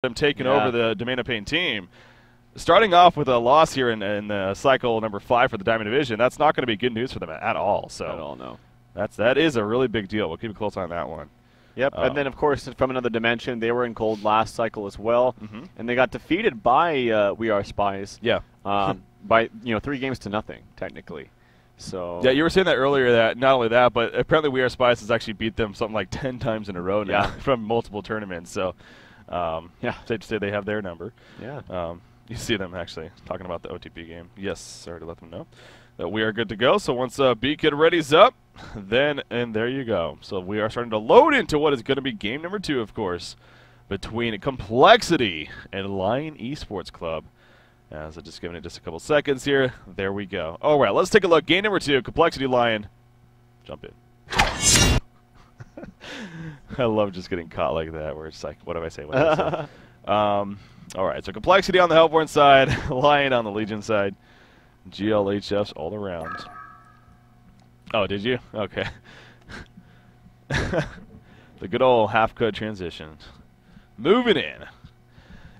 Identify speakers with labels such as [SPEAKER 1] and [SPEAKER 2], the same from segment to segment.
[SPEAKER 1] them taking over the Domain of Pain team. Starting off with a loss here in cycle number 5 for the Diamond Division, that's not going to be good news for them at all. So
[SPEAKER 2] at all, no.
[SPEAKER 1] That is a really big deal. We'll keep a close eye on that one.
[SPEAKER 2] Yep, and then, of course, from another dimension, they were in cold last cycle as well, and they got defeated by We Are Spies.
[SPEAKER 1] Yeah.
[SPEAKER 2] By 3 games to nothing, technically. So
[SPEAKER 1] yeah, you were saying that earlier. That not only that, but apparently We Are Spies has actually beat them something like 10 times in a row now from multiple tournaments. So yeah, safe to say they have their number.
[SPEAKER 2] Yeah.
[SPEAKER 1] You see them actually talking about the OTP game. Yes, sorry to let them know that we are good to go. So once B-Kid readies up, then and there you go. So we are starting to load into what is going to be game number 2, of course, between Complexity and Lion Esports Club. As I'm just giving it just a couple seconds here. There we go. All right, let's take a look. Game number 2, Complexity Lion. Jump in. I love just getting caught like that, where it's like, what do I say? What do I say? All right, so Complexity on the Hellborn side, Lion on the Legion side, GLHFs all around. Oh, did you? Okay. The good old half-cut transition. Moving in.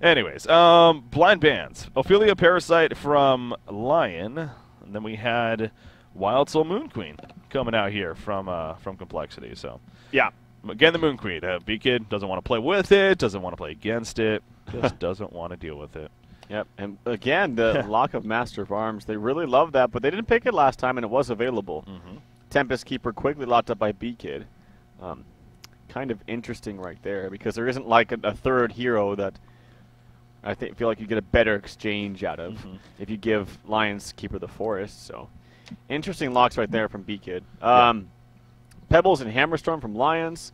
[SPEAKER 1] Anyways, blind bands. Ophelia Parasite from Lion, and then we had Wild Soul Moon Queen coming out here from Complexity. So yeah, again the Moon Queen. B-Kid doesn't want to play with it, doesn't want to play against it, just doesn't want to deal with it.
[SPEAKER 2] Yep, and again the lock of Master of Arms. They really love that, but they didn't pick it last time, and it was available. Tempest Keeper quickly locked up by B-Kid. Kind of interesting right there, because there isn't like a third hero that I feel like you get a better exchange out of if you give Lion's Keeper the Forest. So interesting locks right there from B-Kid. Pebbles and Hammerstorm from Lions.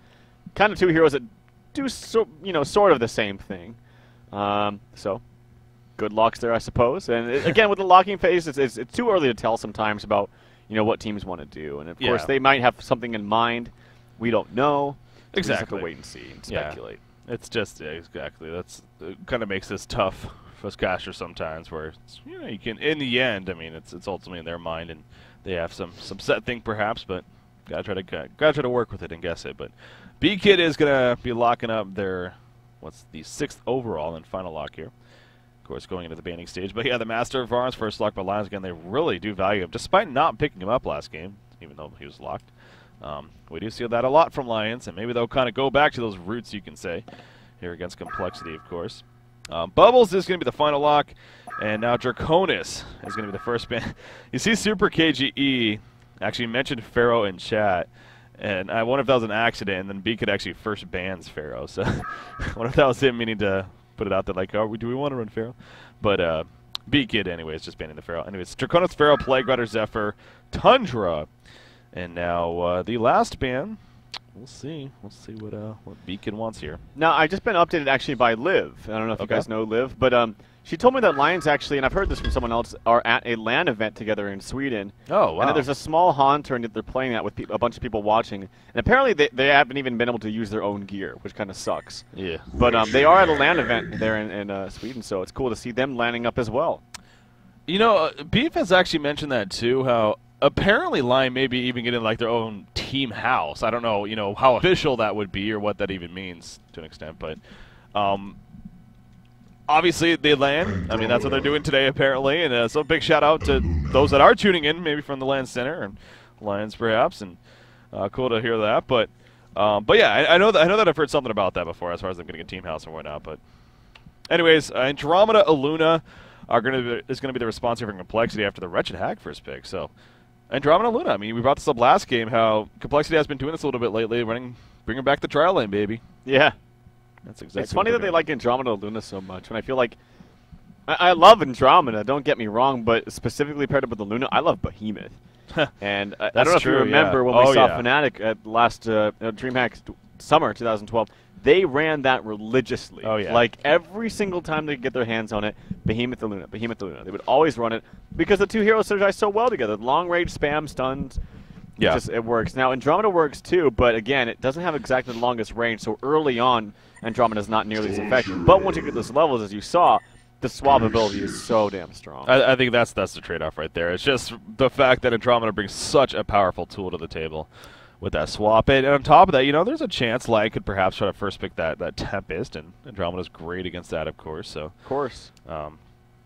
[SPEAKER 2] Kind of 2 heroes that do sort of the same thing. So good locks there, I suppose. And again, with the locking phase, it's too early to tell sometimes about what teams want to do. And of course, they might have something in mind. We don't know.
[SPEAKER 1] Exactly.
[SPEAKER 2] We just have to wait and see and speculate.
[SPEAKER 1] It's just exactly that's kind of makes this tough for us casters sometimes, where you can in the end. I mean, it's ultimately in their mind, and they have some set thing perhaps, but gotta try to work with it and guess it. But B-Kid is gonna be locking up their the 6th overall and final lock here. Of course, going into the banning stage. But yeah, the Master of Arms first lock by Lions again. They really do value him, despite not picking him up last game, even though he was locked. We do see that a lot from Lions, and maybe they'll kind of go back to those roots, you can say, here against Complexity, of course. Bubbles is going to be the final lock, and now Draconis is going to be the first ban. You see Super KGE actually mentioned Pharaoh in chat, and I wonder if that was an accident, and then B-Kid actually first bans Pharaoh. So I wonder if that was him meaning to put it out there like, oh, do we want to run Pharaoh? But B-Kid, anyways, just banning the Pharaoh. Anyways, Draconis, Pharaoh, Plague Rider, Zephyr, Tundra. And now the last ban, we'll see. We'll see what B-Kid wants here.
[SPEAKER 2] Now, I've just been updated actually by Liv. I don't know if you guys know Liv, but she told me that Lions actually, and I've heard this from someone else, are at a LAN event together in Sweden.
[SPEAKER 1] Oh, wow.
[SPEAKER 2] And there's a small HoN tournament that they're playing at with a bunch of people watching. And apparently they haven't even been able to use their own gear, which kind of sucks.
[SPEAKER 1] Yeah.
[SPEAKER 2] But they are at a LAN event there in Sweden, so it's cool to see them landing up as well.
[SPEAKER 1] Beef has actually mentioned that too, how apparently Lion may be even getting like their own team house. I don't know, how official that would be or what that even means to an extent, but obviously they LAN. I mean, that's what they're doing today apparently, and so big shout out to those that are tuning in, maybe from the LAN Center and Lions perhaps, and cool to hear that. But yeah, I know that I've heard something about that before as far as them getting a team house and whatnot. But anyways, Andromeda, Aluna is going to be the response here for Complexity after the Wretched Hag first pick. So Andromeda, Aluna. I mean, we brought this up last game how Complexity has been doing this a little bit lately, bringing back the trial lane, baby.
[SPEAKER 2] Yeah.
[SPEAKER 1] That's exactly.
[SPEAKER 2] It's funny that they like Andromeda Luna so much, and I feel like I love Andromeda. Don't get me wrong, but specifically paired up with the Luna, I love Behemoth. And I don't know if you remember when we saw Fnatic at last DreamHack Summer 2012. They ran that religiously.
[SPEAKER 1] Oh yeah.
[SPEAKER 2] Like every single time they could get their hands on it, Behemoth the Luna, Behemoth the Luna. They would always run it because the two heroes synergize so well together. Long range spam stuns. Yeah. It works. Now Andromeda works too, but again, it doesn't have exactly the longest range. So early on, Andromeda is not nearly as effective. But once you get those levels, as you saw, the swap ability is so damn strong.
[SPEAKER 1] I think that's the trade-off right there. It's just the fact that Andromeda brings such a powerful tool to the table. with that swap. And on top of that, you know, there's a chance Lion could perhaps try to first pick that Tempest, and Andromeda's great against that, of course. So
[SPEAKER 2] Of course.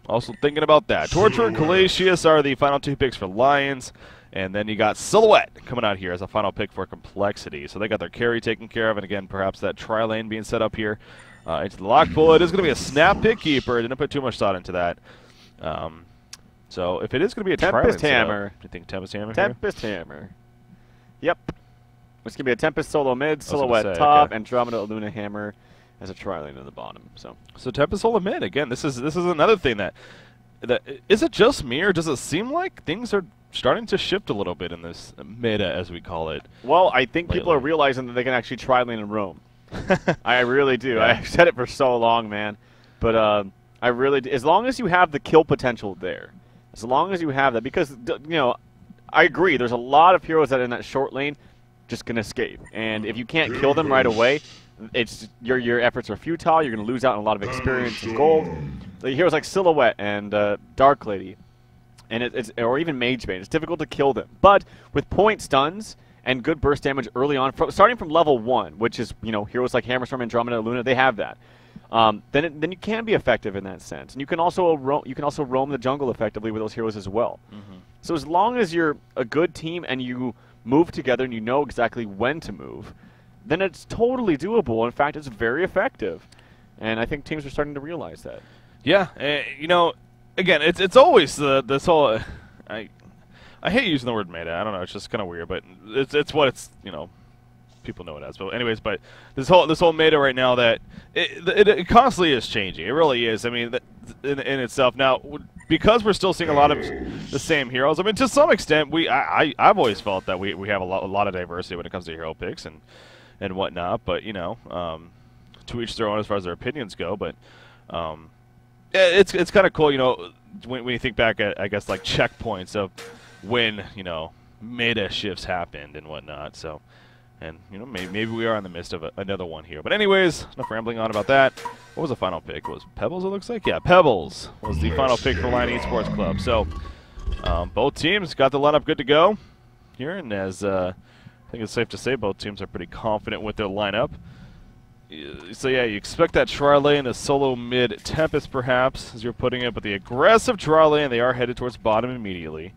[SPEAKER 1] Also thinking about that. Torture and Calacius are the final 2 picks for Lions. And then you got Silhouette coming out here as a final pick for Complexity. So they got their carry taken care of. And again, perhaps that tri-lane being set up here into the lock pool. It is going to be a snap pick keeper. Didn't put too much thought into that. So if it is going to be a
[SPEAKER 2] Tempest
[SPEAKER 1] tri-lane
[SPEAKER 2] Hammer.
[SPEAKER 1] setup, do you think Tempest Hammer
[SPEAKER 2] Tempest
[SPEAKER 1] here?
[SPEAKER 2] Hammer. Yep. It's going to be a Tempest solo mid,
[SPEAKER 1] I was
[SPEAKER 2] Silhouette
[SPEAKER 1] gonna say,
[SPEAKER 2] top,
[SPEAKER 1] okay.
[SPEAKER 2] Andromeda Luna Hammer as a tri-lane in the bottom. So
[SPEAKER 1] Tempest solo mid. Again, this is another thing that is it just me, or does it seem like things are starting to shift a little bit in this meta, as we call it?
[SPEAKER 2] Well, I think people are
[SPEAKER 1] lately.
[SPEAKER 2] realizing that they can actually tri-lane and roam. I really do.
[SPEAKER 1] Yeah.
[SPEAKER 2] I've said it for so long, man. But I really do. As long as you have the kill potential there, as long as you have that, because, you know, I agree, there's a lot of heroes that are in that short lane just going to escape. And if you can't kill them right away, it's your efforts are futile. You're going to lose out on a lot of experience and gold. The heroes like Silhouette and Dark Lady, and or even Mage Bane, it's difficult to kill them. But with point stuns and good burst damage early on, starting from level 1, which is, you know, heroes like Hammerstorm, Andromeda, Luna, they have that. Then you can be effective in that sense, and you can also roam the jungle effectively with those heroes as well. So as long as you're a good team and you move together and you know exactly when to move, then it's totally doable. In fact, it's very effective, and I think teams are starting to realize that.
[SPEAKER 1] Yeah, you know, again, it's always this whole. I hate using the word meta. I don't know. It's just kind of weird, but it's what it's, you know, people know it as. But anyways, but this whole meta right now, that it constantly is changing. It really is. I mean, in itself now, because we're still seeing a lot of the same heroes. I mean, to some extent, I've always felt that we have a lot of diversity when it comes to hero picks and whatnot. But you know, to each their own as far as their opinions go. But it's kind of cool, you know, when you think back at, I guess, like checkpoints of when, you know, meta shifts happened and whatnot. So, and you know, maybe we are in the midst of another one here. But anyways, enough rambling on about that. What was the final pick? It was Pebbles, it looks like? Yeah, Pebbles was the final pick for Lion Esports Club. So both teams got the lineup good to go here, and as I think it's safe to say both teams are pretty confident with their lineup. So yeah, you expect that tri-lane, a solo mid Tempest perhaps, as you're putting it, but the aggressive tri-lane, they are headed towards bottom immediately.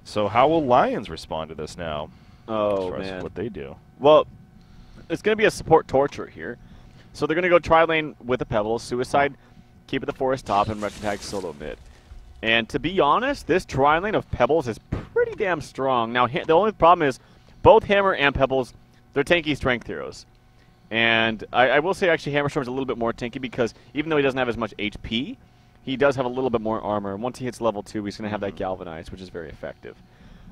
[SPEAKER 1] So how will Lions respond to this now?
[SPEAKER 2] Oh,
[SPEAKER 1] as far
[SPEAKER 2] man.
[SPEAKER 1] as what they do.
[SPEAKER 2] Well, it's going to be a support Torture here. So they're going to go tri-lane with a Pebble, Suicide, keep it the forest top, and Retro Tag solo mid. And to be honest, this tri-lane of Pebbles is pretty damn strong. Now, the only problem is both Hammer and Pebbles, they're tanky strength heroes. And I will say, actually, Hammerstorm's a little bit more tanky because even though he doesn't have as much HP, he does have a little bit more armor. And once he hits level 2, he's going to have that Galvanize, which is very effective.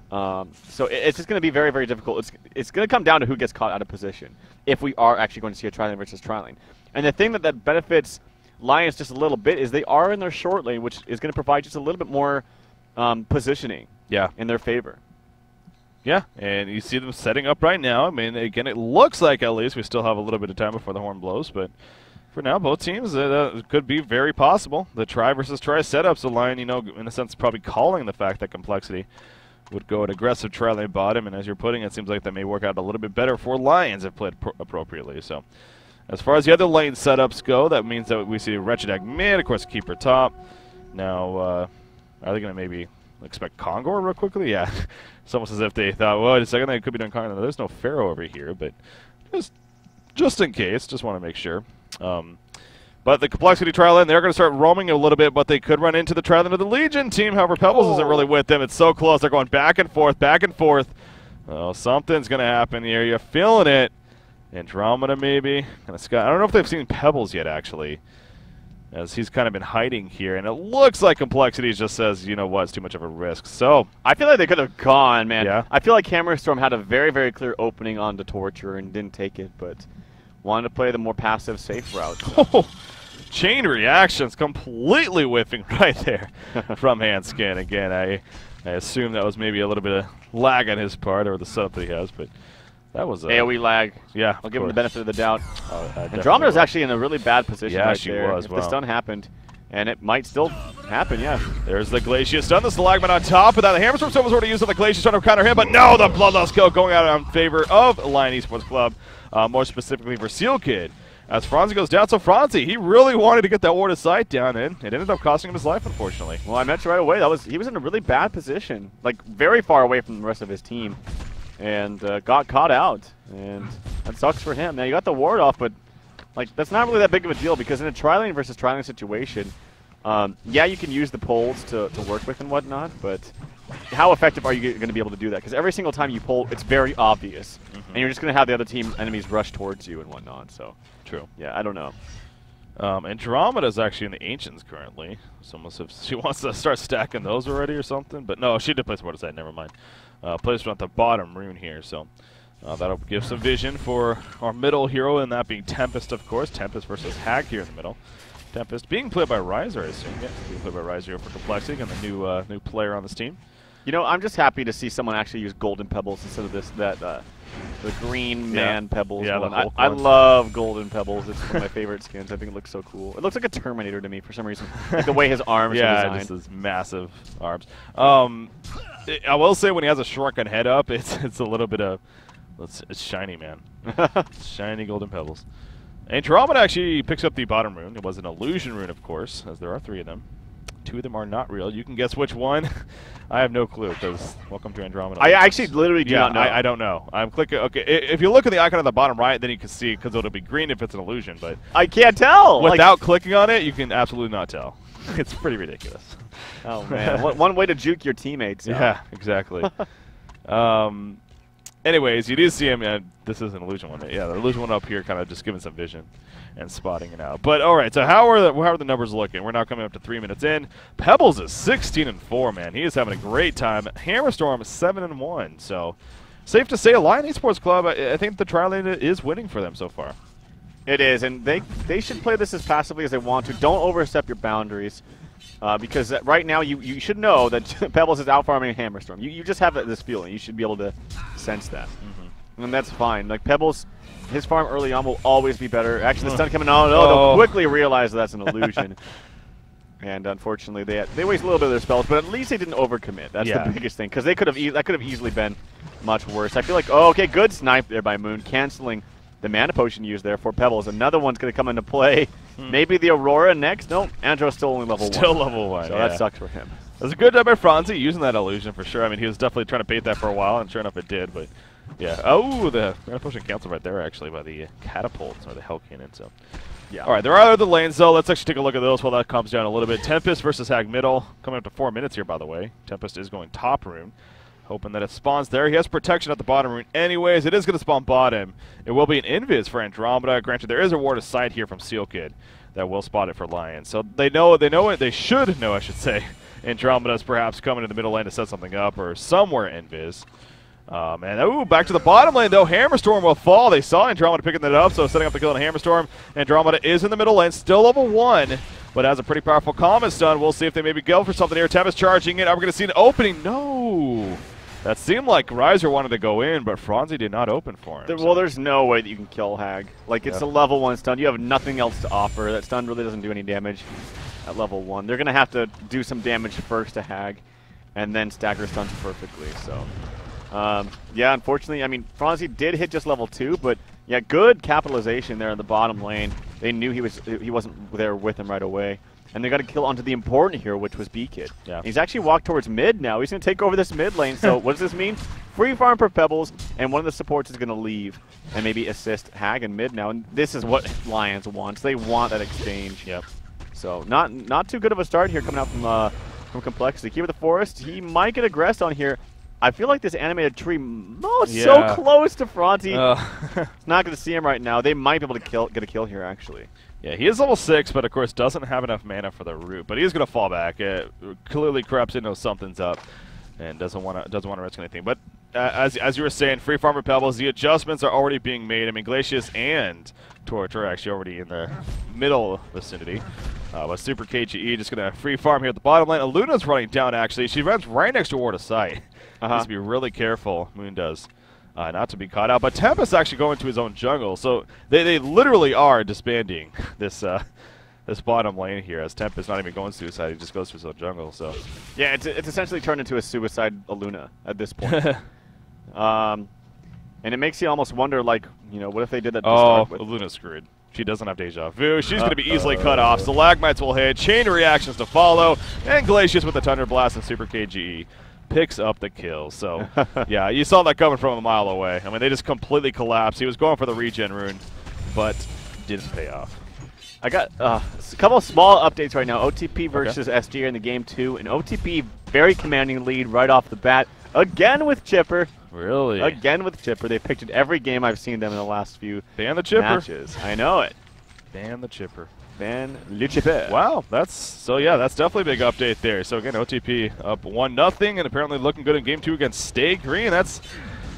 [SPEAKER 2] So it's just going to be very, very difficult. It's going to come down to who gets caught out of position if we are actually going to see a tri-lane versus tri-lane. And the thing that benefits Lions just a little bit is they are in their short lane, which is going to provide just a little bit more positioning in their favor.
[SPEAKER 1] Yeah, and you see them setting up right now. I mean, again, it looks like at least we still have a little bit of time before the horn blows, but for now, both teams, it could be very possible. The try versus try setups, the Lion, you know, in a sense, probably calling the fact that Complexity would go an aggressive tri-lane bottom, and as you're putting it, it seems like that may work out a little bit better for Lions if played appropriately. So, as far as the other lane setups go, that means that we see Wretched Egg mid, of course, Keeper top. Now, are they going to maybe expect Kongor real quickly? Yeah. It's almost as if they thought, well, wait a second, they could be doing Kongor. There's no Pharaoh over here, but just in case, just want to make sure. But the Complexity tri-lane, they're going to start roaming a little bit, but they could run into the tri-lane of the Legion team. However, Pebbles isn't really with them. It's so close. They're going back and forth, back and forth. Well, something's going to happen here. You're feeling it. Andromeda, maybe. I don't know if they've seen Pebbles yet, actually, as he's kind of been hiding here. And it looks like Complexity just says, you know what, it's too much of a risk. So
[SPEAKER 2] I feel like they could have gone, man.
[SPEAKER 1] Yeah.
[SPEAKER 2] I feel like Hammerstorm had a very, very clear opening onto Torture and didn't take it, but wanted to play the more passive, safe route. So.
[SPEAKER 1] Chain reactions completely whiffing right there from Hanskin. Again, I assume that was maybe a little bit of lag on his part, or the setup that he has, but that was
[SPEAKER 2] AoE lag.
[SPEAKER 1] Yeah,
[SPEAKER 2] I'll give him the benefit of the doubt.
[SPEAKER 1] Oh,
[SPEAKER 2] Andromeda's actually in a really bad position right
[SPEAKER 1] she
[SPEAKER 2] there.
[SPEAKER 1] was.
[SPEAKER 2] If the stun happened, And it might still happen, yeah.
[SPEAKER 1] There's the Glacius stun, the Stalagmite on top of that. The Hammerstorm was already used on the Glacius trying to counter him, but no, the Bloodlust kill going out in favor of Lion Esports Club, more specifically for Seal Kid. As Franzi goes down, so Franzi, he really wanted to get that Ward of Sight down, and it ended up costing him his life, unfortunately.
[SPEAKER 2] Well, I mentioned right away, he was in a really bad position, like very far away from the rest of his team, and got caught out, and that sucks for him. Now, you got the Ward off, but like that's not really that big of a deal because in a tri-lane versus tri-lane situation, yeah, you can use the poles to work with and whatnot, but how effective are you going to be able to do that? Because every single time you pull, it's very obvious, and you're just going to have the other team enemies rush towards you and whatnot. So,
[SPEAKER 1] true.
[SPEAKER 2] Yeah, I don't know.
[SPEAKER 1] Andromeda is actually in the Ancients currently. It's almost if she wants to start stacking those already or something. But no, she did place Ward of Sight. Never mind. Placed at the bottom rune here, so that'll give some vision for our middle hero, and that being Tempest, of course. Tempest versus Hag here in the middle. Tempest being played by Riser, I assume. Yeah, being played by Riser for Complexity and the new player on this team.
[SPEAKER 2] You know, I'm just happy to see someone actually use golden pebbles instead of the green man pebbles.
[SPEAKER 1] Yeah,
[SPEAKER 2] one. I love golden pebbles. It's one of my favorite skins. I think it looks so cool. It looks like a Terminator to me for some reason. Like the way his arms are designed.
[SPEAKER 1] Just his massive arms. I will say when he has a shrunken head up, it's a little bit of it's shiny, man. Shiny golden pebbles. Andromeda actually picks up the bottom rune. It was an illusion rune, of course, as there are 3 of them. 2 of them are not real. You can guess which one. I have no clue, because welcome to Andromeda.
[SPEAKER 2] I actually literally do not know.
[SPEAKER 1] I don't know. I'm clicking. Okay, if you look at the icon on the bottom right, then you can see, because it'll be green if it's an illusion. But
[SPEAKER 2] I can't tell.
[SPEAKER 1] Without clicking on it, you can absolutely not tell. It's pretty ridiculous.
[SPEAKER 2] Oh, man. One way to juke your teammates.
[SPEAKER 1] Yeah, exactly. Anyways, you do see him. This is an illusion one. Yeah, the illusion one up here, kind of just giving some vision and spotting it out. But all right, so how are the numbers looking? We're now coming up to 3 minutes in. Pebbles is 16-4, man. He is having a great time. Hammerstorm is 7-1. So safe to say, Lion Esports Club. I think the tri-lane is winning for them so far.
[SPEAKER 2] It is, and they should play this as passively as they want to. Don't overstep your boundaries. Because right now you should know that Pebbles is out-farming Hammerstorm. You just have this feeling. You should be able to sense that. And that's fine. Like Pebbles, his farm early on will always be better. Actually, the stun coming on, they'll quickly realize that's an illusion. And unfortunately, they waste a little bit of their spells, but at least they didn't overcommit. That's the biggest thing, because that could have easily been much worse. I feel like, oh, okay, good snipe there by Moon, canceling the mana potion used there for Pebbles. Another one's going to come into play. Maybe the Aurora next. Nope, Andro's still only level 1.
[SPEAKER 1] Still level 1,
[SPEAKER 2] so that sucks for him.
[SPEAKER 1] It was a good job by Franzi using that illusion for sure. I mean, he was definitely trying to bait that for a while, and sure enough it did, but yeah. Oh, the mana potion canceled right there, actually, by the catapults or the Hell Cannon, so.
[SPEAKER 2] Yeah.
[SPEAKER 1] All right, there are other lanes, though. Let's actually take a look at those while that comes down a little bit. Tempest versus Hag middle. Coming up to 4 minutes here, by the way. Tempest is going top rune. Hoping that it spawns there. He has protection at the bottom rune anyways. It is going to spawn bottom. It will be an invis for Andromeda. Granted, there is a ward of sight here from Seal Kid that will spot it for Lion. So they know it. They should know, I should say. Andromeda's perhaps coming to the middle lane to set something up or somewhere invis. Back to the bottom lane, though. Hammerstorm will fall. They saw Andromeda picking that up, so setting up the kill on Hammerstorm. Andromeda is in the middle lane, still level 1, but has a pretty powerful common stun. We'll see if they maybe go for something here. Tempest charging in. Are we going to see an opening? No. That seemed like Riser wanted to go in, but Franzi did not open for him.
[SPEAKER 2] Well, there's no way that you can kill Hag. Like, it's a level 1 stun. You have nothing else to offer. That stun really doesn't do any damage at level 1. They're going to have to do some damage first to Hag, and then stack her stuns perfectly, so. Yeah, unfortunately, I mean, Franzi did hit just level 2, but yeah, good capitalization there in the bottom lane. They knew he wasn't there with him right away. And they got a kill onto the important hero, which was B-Kid. Yeah. He's actually walked towards mid now. He's going to take over this mid lane. So what does this mean? Free farm for Pebbles, and one of the supports is going to leave and maybe assist Hag in mid now. And this is what Lions wants. They want that exchange.
[SPEAKER 1] Yep.
[SPEAKER 2] So not too good of a start here coming out from Complexity. Keeper of the Forest, he might get aggressed on here. I feel like this animated tree, it's so close to Franzi. It's not going to see him right now. They might be able to get a kill here, actually.
[SPEAKER 1] Yeah, he is level 6, but of course doesn't have enough mana for the root. But he's going to fall back. Clearly, Corruption knows something's up and doesn't want to risk anything. But as you were saying, free farmer Pebbles, the adjustments are already being made. I mean, Glacius and Torch are actually already in the middle vicinity. But Super KGE just going to free farm here at the bottom lane. Aluna's running down, actually. She runs right next to Ward of Sight. Needs to be really careful, Moon does, not to be caught out. But Tempest actually going to his own jungle. So they literally are disbanding this this bottom lane here, as Tempest not even going suicide, he just goes to his own jungle. So
[SPEAKER 2] yeah, it's essentially turned into a suicide Aluna at this point. And it makes you almost wonder, like, you know, what if they did that to start with?
[SPEAKER 1] Luna's screwed. She doesn't have Deja Vu. She's going to be easily cut off. Stalagmites will hit. Chain reactions to follow. And Glacius with the Thunder Blast and Super KGE picks up the kill. So, yeah, you saw that coming from a mile away. I mean, they just completely collapsed. He was going for the regen rune, but didn't pay off.
[SPEAKER 2] I got a couple of small updates right now. OTP versus SG in the game 2. And OTP very commanding lead right off the bat. Again with Chipper.
[SPEAKER 1] Really?
[SPEAKER 2] Again with Chipper. They picked it every game I've seen them in the last few
[SPEAKER 1] Ban the Chipper.
[SPEAKER 2] matches. I know it.
[SPEAKER 1] Ban the Chipper.
[SPEAKER 2] Ban le Chipper.
[SPEAKER 1] Wow, that's definitely a big update there. So again, OTP up 1-0 and apparently looking good in game 2 against Stay Green. That's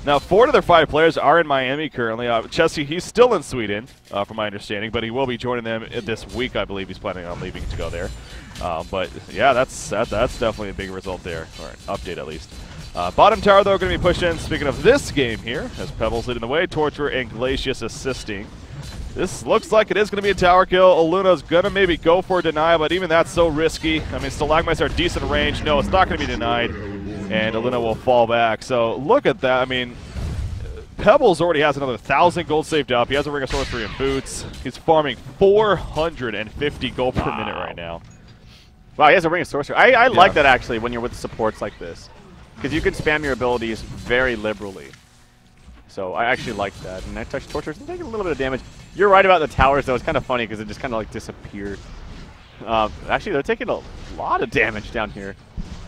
[SPEAKER 1] now 4 of their 5 players are in Miami currently. Chessie, he's still in Sweden, from my understanding, but he will be joining them this week. I believe he's planning on leaving to go there. But yeah, that's definitely a big result there, or an update at least. Bottom tower, though, going to be pushed in. Speaking of this game here, as Pebbles leading the way, Torture and Glacius assisting. This looks like it is going to be a tower kill. Aluna's going to maybe go for a deny, but even that's so risky. I mean, Stalagmites are decent range. No, it's not going to be denied, and Aluna will fall back. So look at that. I mean, Pebbles already has another 1,000 gold saved up. He has a Ring of Sorcery and boots. He's farming 450 gold per minute right now.
[SPEAKER 2] Wow, he has a Ring of Sorcery. I like that, actually, when you're with supports like this. Because you can spam your abilities very liberally. So I actually like that. And I touched Torture. It's taking a little bit of damage. You're right about the towers, though. It's kind of funny because it just kind of like disappeared. Actually, they're taking a lot of damage down here.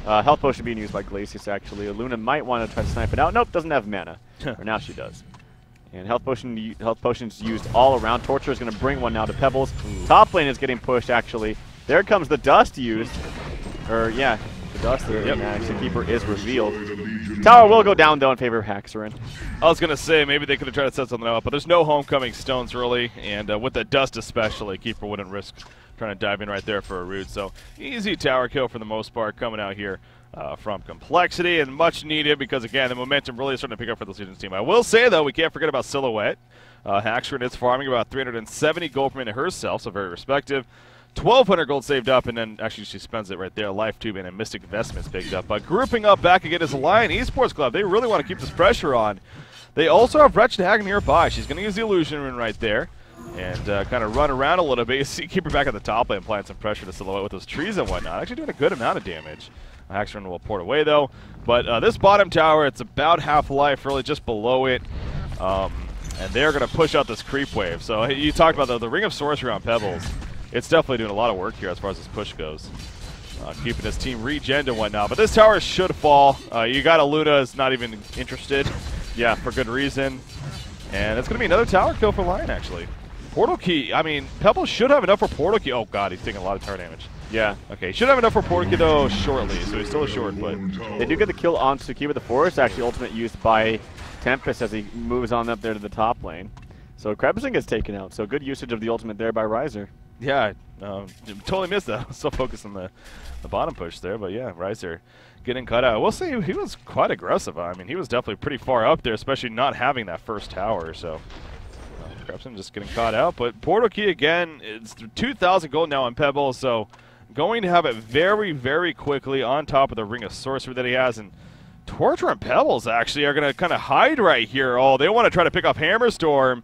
[SPEAKER 2] Health Potion being used by Glacius, actually. Aluna might want to try to snipe it out. Nope, doesn't have mana. Or now she does. And Health Potion's used all around. Torture is going to bring one now to Pebbles. Top lane is getting pushed, actually. There comes the Dust used. Yeah. Dust there, and actually Keeper is revealed. Tower will go down, though, in favor of Haxorin.
[SPEAKER 1] I was going to say, maybe they could have tried to set something up, but there's no homecoming stones, really, and with the Dust especially, Keeper wouldn't risk trying to dive in right there for a root. So, easy tower kill for the most part coming out here from Complexity, and much needed because, again, the momentum really is starting to pick up for the Legion's team. I will say, though, we can't forget about Silhouette. Haxorin is farming about 370 gold per minute herself, so very respective. 1,200 gold saved up, and then actually she spends it right there. Life Tube and Mystic Vestments picked up. But grouping up back again is Lion Esports Club. They really want to keep this pressure on. They also have Wretched Hag nearby. She's going to use the Illusion Rune right there and kind of run around a little bit. You see, keep her back at the top lane, applying some pressure to Silhouette with those trees and whatnot. Actually doing a good amount of damage. Haxorin will port away, though. But this bottom tower, it's about half life, really just below it. And they're going to push out this creep wave. So you talked about the Ring of Sorcery on Pebbles. It's definitely doing a lot of work here as far as this push goes. Keeping his team regen and whatnot. But this tower should fall. You got Aluna is not even interested. Yeah, for good reason. And it's going to be another tower kill for Lion, actually. Portal Key. I mean, Pebbles should have enough for Portal Key. Oh, God, he's taking a lot of tower damage. Yeah. Okay, should have enough for Portal Key, though, shortly. So he's still a short, but...
[SPEAKER 2] They do get the kill on Tsukiba the Forest. Actually, ultimate used by Tempest as he moves on up there to the top lane. So Krebsing gets taken out. So good usage of the ultimate there by Riser.
[SPEAKER 1] Yeah, totally missed that. I was so focused on the bottom push there, but yeah, Riser getting cut out. We'll see. He was quite aggressive. I mean, he was definitely pretty far up there, especially not having that first tower. So, Krebson just getting caught out. But Portal Key again, it's 2,000 gold now on Pebble, so going to have it very, very quickly on top of the Ring of Sorcery that he has. And Torture and Pebbles actually are going to kind of hide right here. Oh, they want to try to pick off Hammerstorm.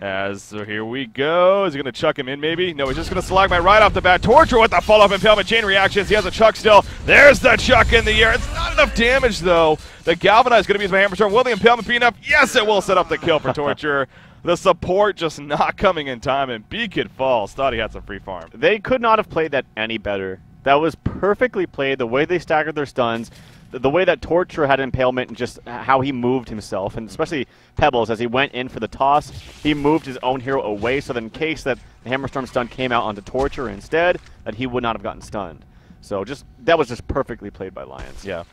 [SPEAKER 1] So here we go. Is he going to chuck him in maybe? No, he's just going to Stalagmite right off the bat. Torture with the follow-up impalement chain reactions. He has a chuck still. There's the chuck in the air. It's not enough damage, though. The Galvanize is going to be used by Hammerstorm. Will the impalement be enough? Yes, it will set up the kill for Torture. The support just not coming in time, and B-Kid falls. Thought he had some free farm.
[SPEAKER 2] They could not have played that any better. That was perfectly played. The way they staggered their stuns, the way that Torture had impalement, and just how he moved himself, and especially Pebbles as he went in for the toss, he moved his own hero away so that in case that the Hammerstorm stun came out onto Torture instead, that he would not have gotten stunned. So that was just perfectly played by Lions.
[SPEAKER 1] Yeah.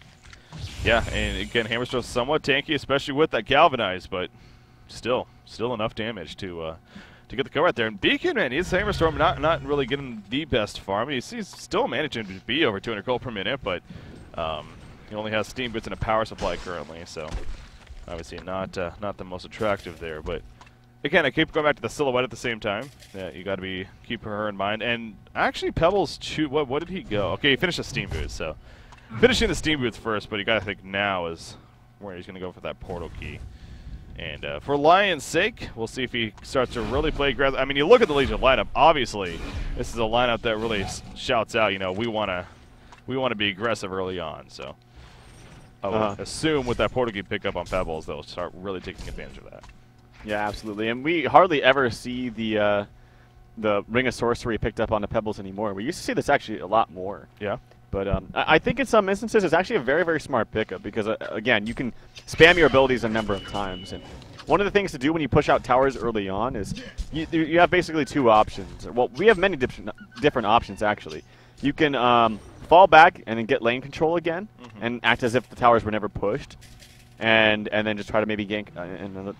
[SPEAKER 1] Yeah, and again, Hammerstorm's somewhat tanky, especially with that Galvanize, but still enough damage to get the kill right there. And Beacon, man, he's Hammerstorm not really getting the best farm. He's still managing to be over 200 gold per minute, but he only has Steam Boots and a power supply currently, so obviously not the most attractive there. But again, I keep going back to the silhouette at the same time. Yeah, you got to keep her in mind. And actually, Pebbles, what did he go? Okay, he finished the steam boots. So finishing the steam boots first, but you got to think now is where he's going to go for that portal key. And for Lion's sake, we'll see if he starts to really play aggressive. I mean, you look at the Legion lineup. Obviously, this is a lineup that really shouts out, you know, we want to be aggressive early on. So I would assume with that portal key pickup on Pebbles, they'll start really taking advantage of that.
[SPEAKER 2] Yeah, absolutely. And we hardly ever see the Ring of Sorcery picked up on the Pebbles anymore. We used to see this actually a lot more.
[SPEAKER 1] Yeah.
[SPEAKER 2] But I think in some instances it's actually a very, very smart pickup because, again, you can spam your abilities a number of times. And one of the things to do when you push out towers early on is you have basically two options. Well, we have many different options, actually. You can fall back and then get lane control again and act as if the towers were never pushed and then just try to maybe gank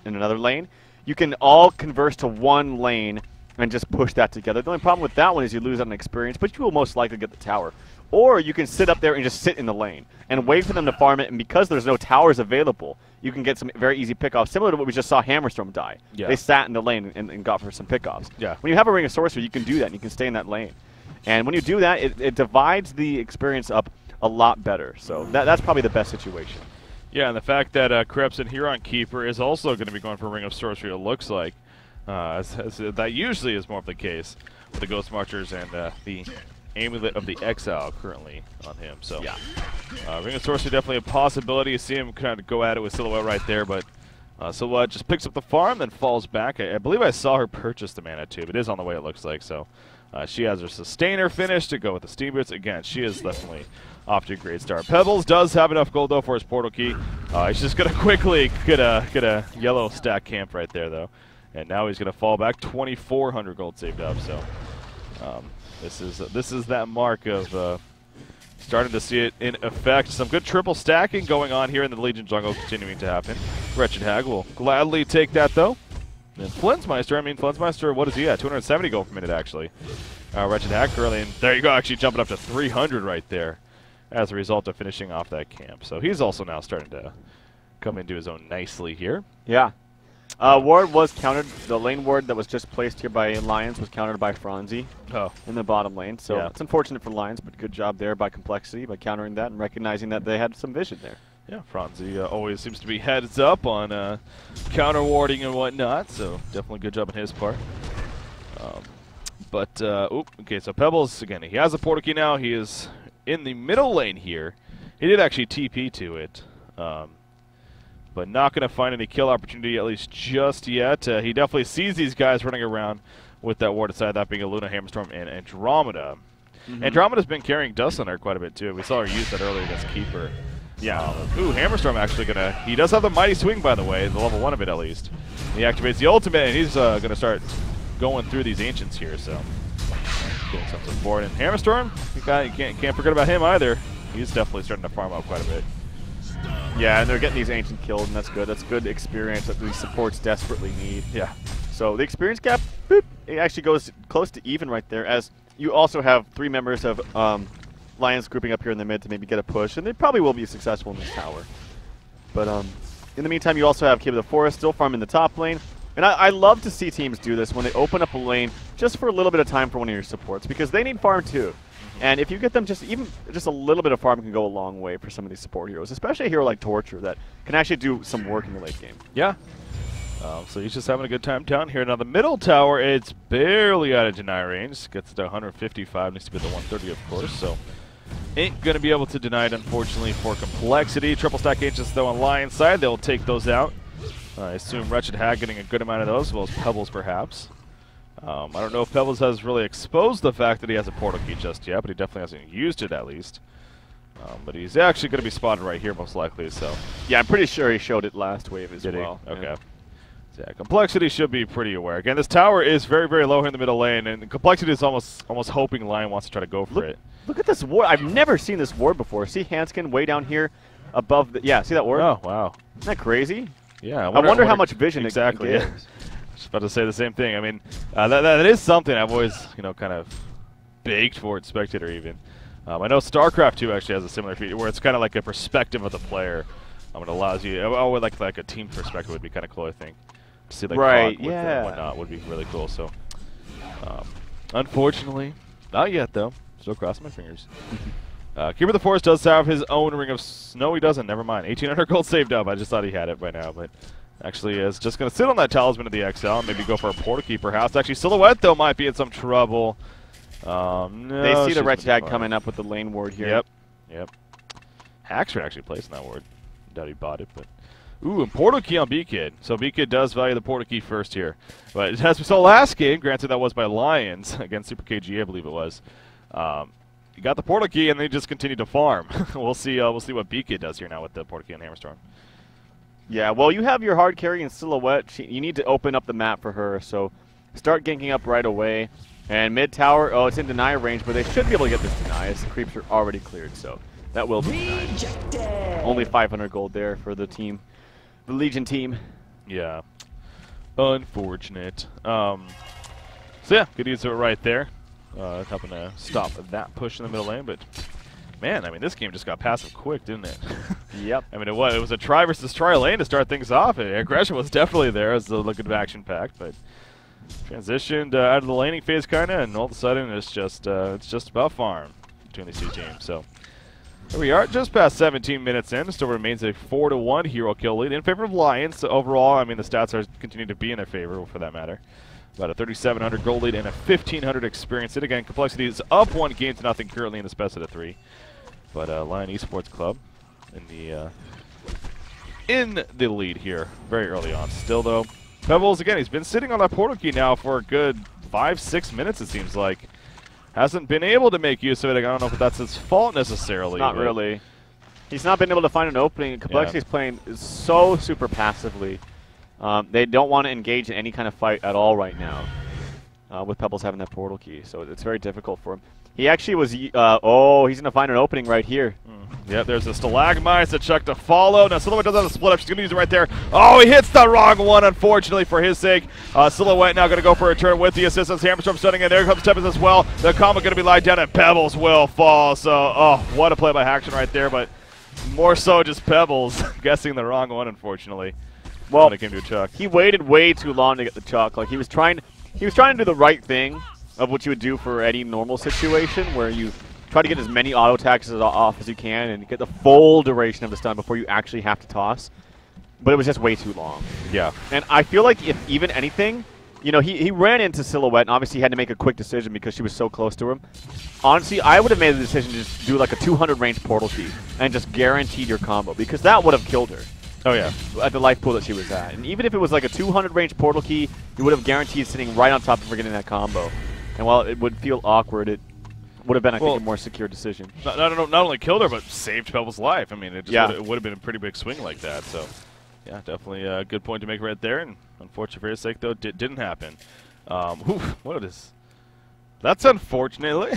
[SPEAKER 2] in another lane. You can all converse to one lane and just push that together. The only problem with that one is you lose on experience, but you will most likely get the tower. Or you can sit up there and just sit in the lane and wait for them to farm it, and because there's no towers available, you can get some very easy pickoffs, similar to what we just saw Hammerstorm die.
[SPEAKER 1] Yeah.
[SPEAKER 2] They sat in the lane and got for some pickoffs.
[SPEAKER 1] Yeah.
[SPEAKER 2] When you have a Ring of Sorcery, you can do that, and you can stay in that lane. And when you do that, it divides the experience up a lot better. So that's probably the best situation.
[SPEAKER 1] Yeah, and the fact that Krebs and Huron Keeper is also going to be going for Ring of Sorcery, it looks like. As that usually is more of the case with the Ghost Marchers and the Amulet of the Exile currently on him. So
[SPEAKER 2] yeah.
[SPEAKER 1] Ring of Sorcery definitely a possibility. You see him kind of go at it with Silhouette right there, but Silhouette just picks up the farm, then falls back. I believe I saw her purchase the Mana Tube. It is on the way, it looks like. So she has her Sustainer finish to go with the Steam Boots. Again, she is definitely off to a great start. Pebbles does have enough gold, though, for his portal key. He's just going to quickly get a yellow stack camp right there, though. And now he's going to fall back. 2,400 gold saved up. So this is that mark of starting to see it in effect. Some good triple stacking going on here in the Legion jungle, continuing to happen. Wretched Hag will gladly take that, though. And Flensmeister, what is he at? 270 gold per minute, actually. Wretched Hag currently, and there you go, actually jumping up to 300 right there as a result of finishing off that camp. So he's also now starting to come into his own nicely here.
[SPEAKER 2] Yeah. Ward was countered. The lane ward that was just placed here by Lions was countered by Franzi in the bottom lane. So it's unfortunate for Lions, but good job there by Complexity by countering that and recognizing that they had some vision there.
[SPEAKER 1] Yeah, Franzi always seems to be heads up on counter warding and whatnot, so definitely good job on his part. Okay, so Pebbles, again, he has a portal key now. He is in the middle lane here. He did actually TP to it. But not going to find any kill opportunity, at least just yet. He definitely sees these guys running around with that ward aside, that being a Luna, Hammerstorm, and Andromeda. Andromeda's been carrying Dust on her quite a bit, too. We saw her use that earlier against Keeper. Yeah. Ooh, Hammerstorm actually going to... He does have the Mighty Swing, by the way, the level 1 of it at least. He activates the ultimate, and he's going to start going through these Ancients here, so... Getting something forward. And Hammerstorm, you can't forget about him either. He's definitely starting to farm up quite a bit.
[SPEAKER 2] Yeah, and they're getting these Ancient killed, and that's good. That's good experience that these supports desperately need.
[SPEAKER 1] Yeah.
[SPEAKER 2] So the experience gap, boop, it actually goes close to even right there, as you also have 3 members of Lions grouping up here in the mid to maybe get a push, and they probably will be successful in this tower. But in the meantime, you also have Cave of the Forest still farming the top lane. And I love to see teams do this when they open up a lane just for a little bit of time for one of your supports, because they need farm too. And if you get them just a little bit of farm can go a long way for some of these support heroes, especially a hero like Torture that can actually do some work in the late game.
[SPEAKER 1] Yeah. So he's just having a good time down here. Now the middle tower, it's barely out of deny range. Gets to 155, needs to be the 130 of course, so ain't going to be able to deny it unfortunately for Complexity. Triple stack Ancients though on Lion's side, they'll take those out. I assume Wretched Hag getting a good amount of those, as well as Pebbles perhaps. I don't know if Pebbles has really exposed the fact that he has a portal key just yet, but he definitely hasn't used it at least. But he's actually going to be spotted right here most likely, so...
[SPEAKER 2] Yeah, I'm pretty sure he showed it last wave as well.
[SPEAKER 1] Okay. Yeah. So yeah, Complexity should be pretty aware. Again, this tower is very, very low here in the middle lane, and Complexity is almost hoping Lion wants to try to go for it.
[SPEAKER 2] Look at this ward. I've never seen this ward before. See Hanskin way down here above the... Yeah, see that ward?
[SPEAKER 1] Oh, wow.
[SPEAKER 2] Isn't that crazy?
[SPEAKER 1] Yeah.
[SPEAKER 2] I wonder how much vision
[SPEAKER 1] exactly,
[SPEAKER 2] it gives.
[SPEAKER 1] Just about to say the same thing. I mean, that is something I've always, kind of baked for at Spectator even. I know StarCraft 2 actually has a similar feature where it's kind of like a perspective of the player. It allows you, like a team perspective would be kind of cool, I think. to see like
[SPEAKER 2] right,
[SPEAKER 1] fog with
[SPEAKER 2] yeah,
[SPEAKER 1] and whatnot would be really cool. So, unfortunately, not yet though. Still crossing my fingers. Keeper of the Forest does have his own Ring of No, he doesn't. Never mind. 1,800 gold saved up. I just thought he had it by now, but actually is just going to sit on that Talisman of the XL and maybe go for a Portal Keeper house. Actually, Silhouette, though, might be in some trouble. No,
[SPEAKER 2] they see the Wretched Hag coming up with the lane ward here.
[SPEAKER 1] Yep. Haxford actually placing that ward. Doubt he bought it, but... Ooh, and Portal Key on B-Kid. So B-Kid does value the Portal Key first here. But as we saw last game, granted that was by Lions, against Super KG, I believe it was, he got the Portal Key and they just continued to farm. We'll see what B-Kid does here now with the Portal Key and Hammerstorm.
[SPEAKER 2] Yeah, well, you have your hard carry in Silhouette. You need to open up the map for her, so start ganking up right away. And mid tower, oh, it's in deny range, but they should be able to get this deny as the creeps are already cleared, so that will be denied. Only 500 gold there for the team, the Legion team.
[SPEAKER 1] Yeah, unfortunate. So yeah, good use of it right there. Helping to stop that push in the middle lane, but man, I mean, this game just got passive quick, didn't it?
[SPEAKER 2] Yep.
[SPEAKER 1] I mean, it was a try versus try lane to start things off. Aggression was definitely there as the look of action packed, but transitioned out of the laning phase kind of, and all of a sudden it's just about farm between these two teams. So here we are, just past 17 minutes in. Still remains a 4-1 hero kill lead in favor of Lions. So overall, I mean, the stats are continuing to be in their favor for that matter. About a 3,700 gold lead and a 1,500 experience. And again, complexity is up 1 game to nothing currently in this best of 3. But Lion Esports Club in the lead here very early on. Still though, Pebbles again, he's been sitting on that Portal Key now for a good 5-6 minutes it seems like. Hasn't been able to make use of it. I don't know if that's his fault necessarily.
[SPEAKER 2] Not really. He's not been able to find an opening. Complexity's playing so super passively. They don't want to engage in any kind of fight at all right now with Pebbles having that Portal Key, so it's very difficult for him. He actually was, he's going to find an opening right here.
[SPEAKER 1] Yep, there's a Stalagmite that Chuck to follow. Now Silhouette does have a split up. She's going to use it right there. Oh, he hits the wrong one, unfortunately, for his sake. Silhouette now going to go for a turn with the assistance. Hammerstorm stunning in. There comes Tempest as well. The combo going to be lied down, and Pebbles will fall. So, oh, what a play by Haxon right there, but more so just Pebbles guessing the wrong one, unfortunately.
[SPEAKER 2] Well,
[SPEAKER 1] when it came to a Chuck.
[SPEAKER 2] He waited way too long to get the Chuck. Like, he was trying to do the right thing of what you would do for any normal situation, where you try to get as many auto attacks off as you can and get the full duration of the stun before you actually have to toss. But it was just way too long.
[SPEAKER 1] Yeah.
[SPEAKER 2] And I feel like if even anything, you know, he ran into Silhouette, and obviously he had to make a quick decision because she was so close to him. Honestly, I would have made the decision to just do like a 200 range Portal Key and just guaranteed your combo, because that would have killed her.
[SPEAKER 1] Oh, yeah.
[SPEAKER 2] At the life pool that she was at. And even if it was like a 200 range Portal Key, you would have guaranteed sitting right on top of her getting that combo. And while it would feel awkward, it would have been, I think, a more secure decision.
[SPEAKER 1] Not only killed her, but saved Pebbles' life. I mean, it would have been a pretty big swing like that. So, yeah, definitely a good point to make right there. And unfortunately for his sake, though, it didn't happen. What is... That's unfortunately...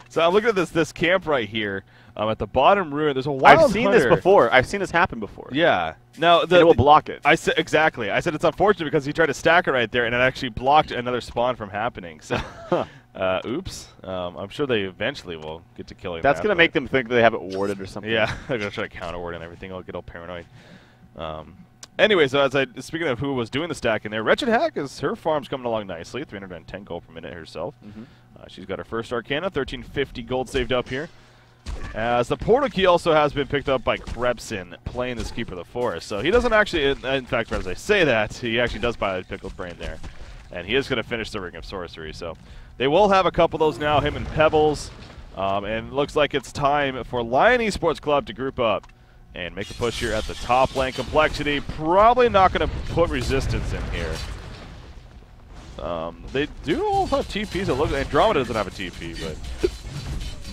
[SPEAKER 1] So I'm looking at this camp right here. At the bottom ruin, there's a wild
[SPEAKER 2] I've seen this before. I've seen this happen before.
[SPEAKER 1] Yeah. Now
[SPEAKER 2] it will block it.
[SPEAKER 1] I said exactly. I said it's unfortunate because he tried to stack it right there, and it actually blocked another spawn from happening. So, oops. I'm sure they eventually will get to killing.
[SPEAKER 2] That's gonna make them think they have it warded or something.
[SPEAKER 1] Yeah, they're gonna try to counter ward and everything. I'll get all paranoid. Anyway, so speaking of who was doing the stack in there, Wretched Hack her farm's coming along nicely. 310 gold per minute herself. She's got her first Arcana, 1350 gold saved up here. As the Portal Key also has been picked up by Krebson, playing this Keeper of the Forest. So he doesn't actually, in fact, as I say that, he actually does buy a Pickled Brain there. And he is going to finish the Ring of Sorcery. So they will have a couple of those now, him and Pebbles. And it looks like it's time for Lion Esports Club to group up and make a push here at the top lane. Complexity probably not going to put resistance in here. They do all have TPs. It looks Andromeda doesn't have a TP, but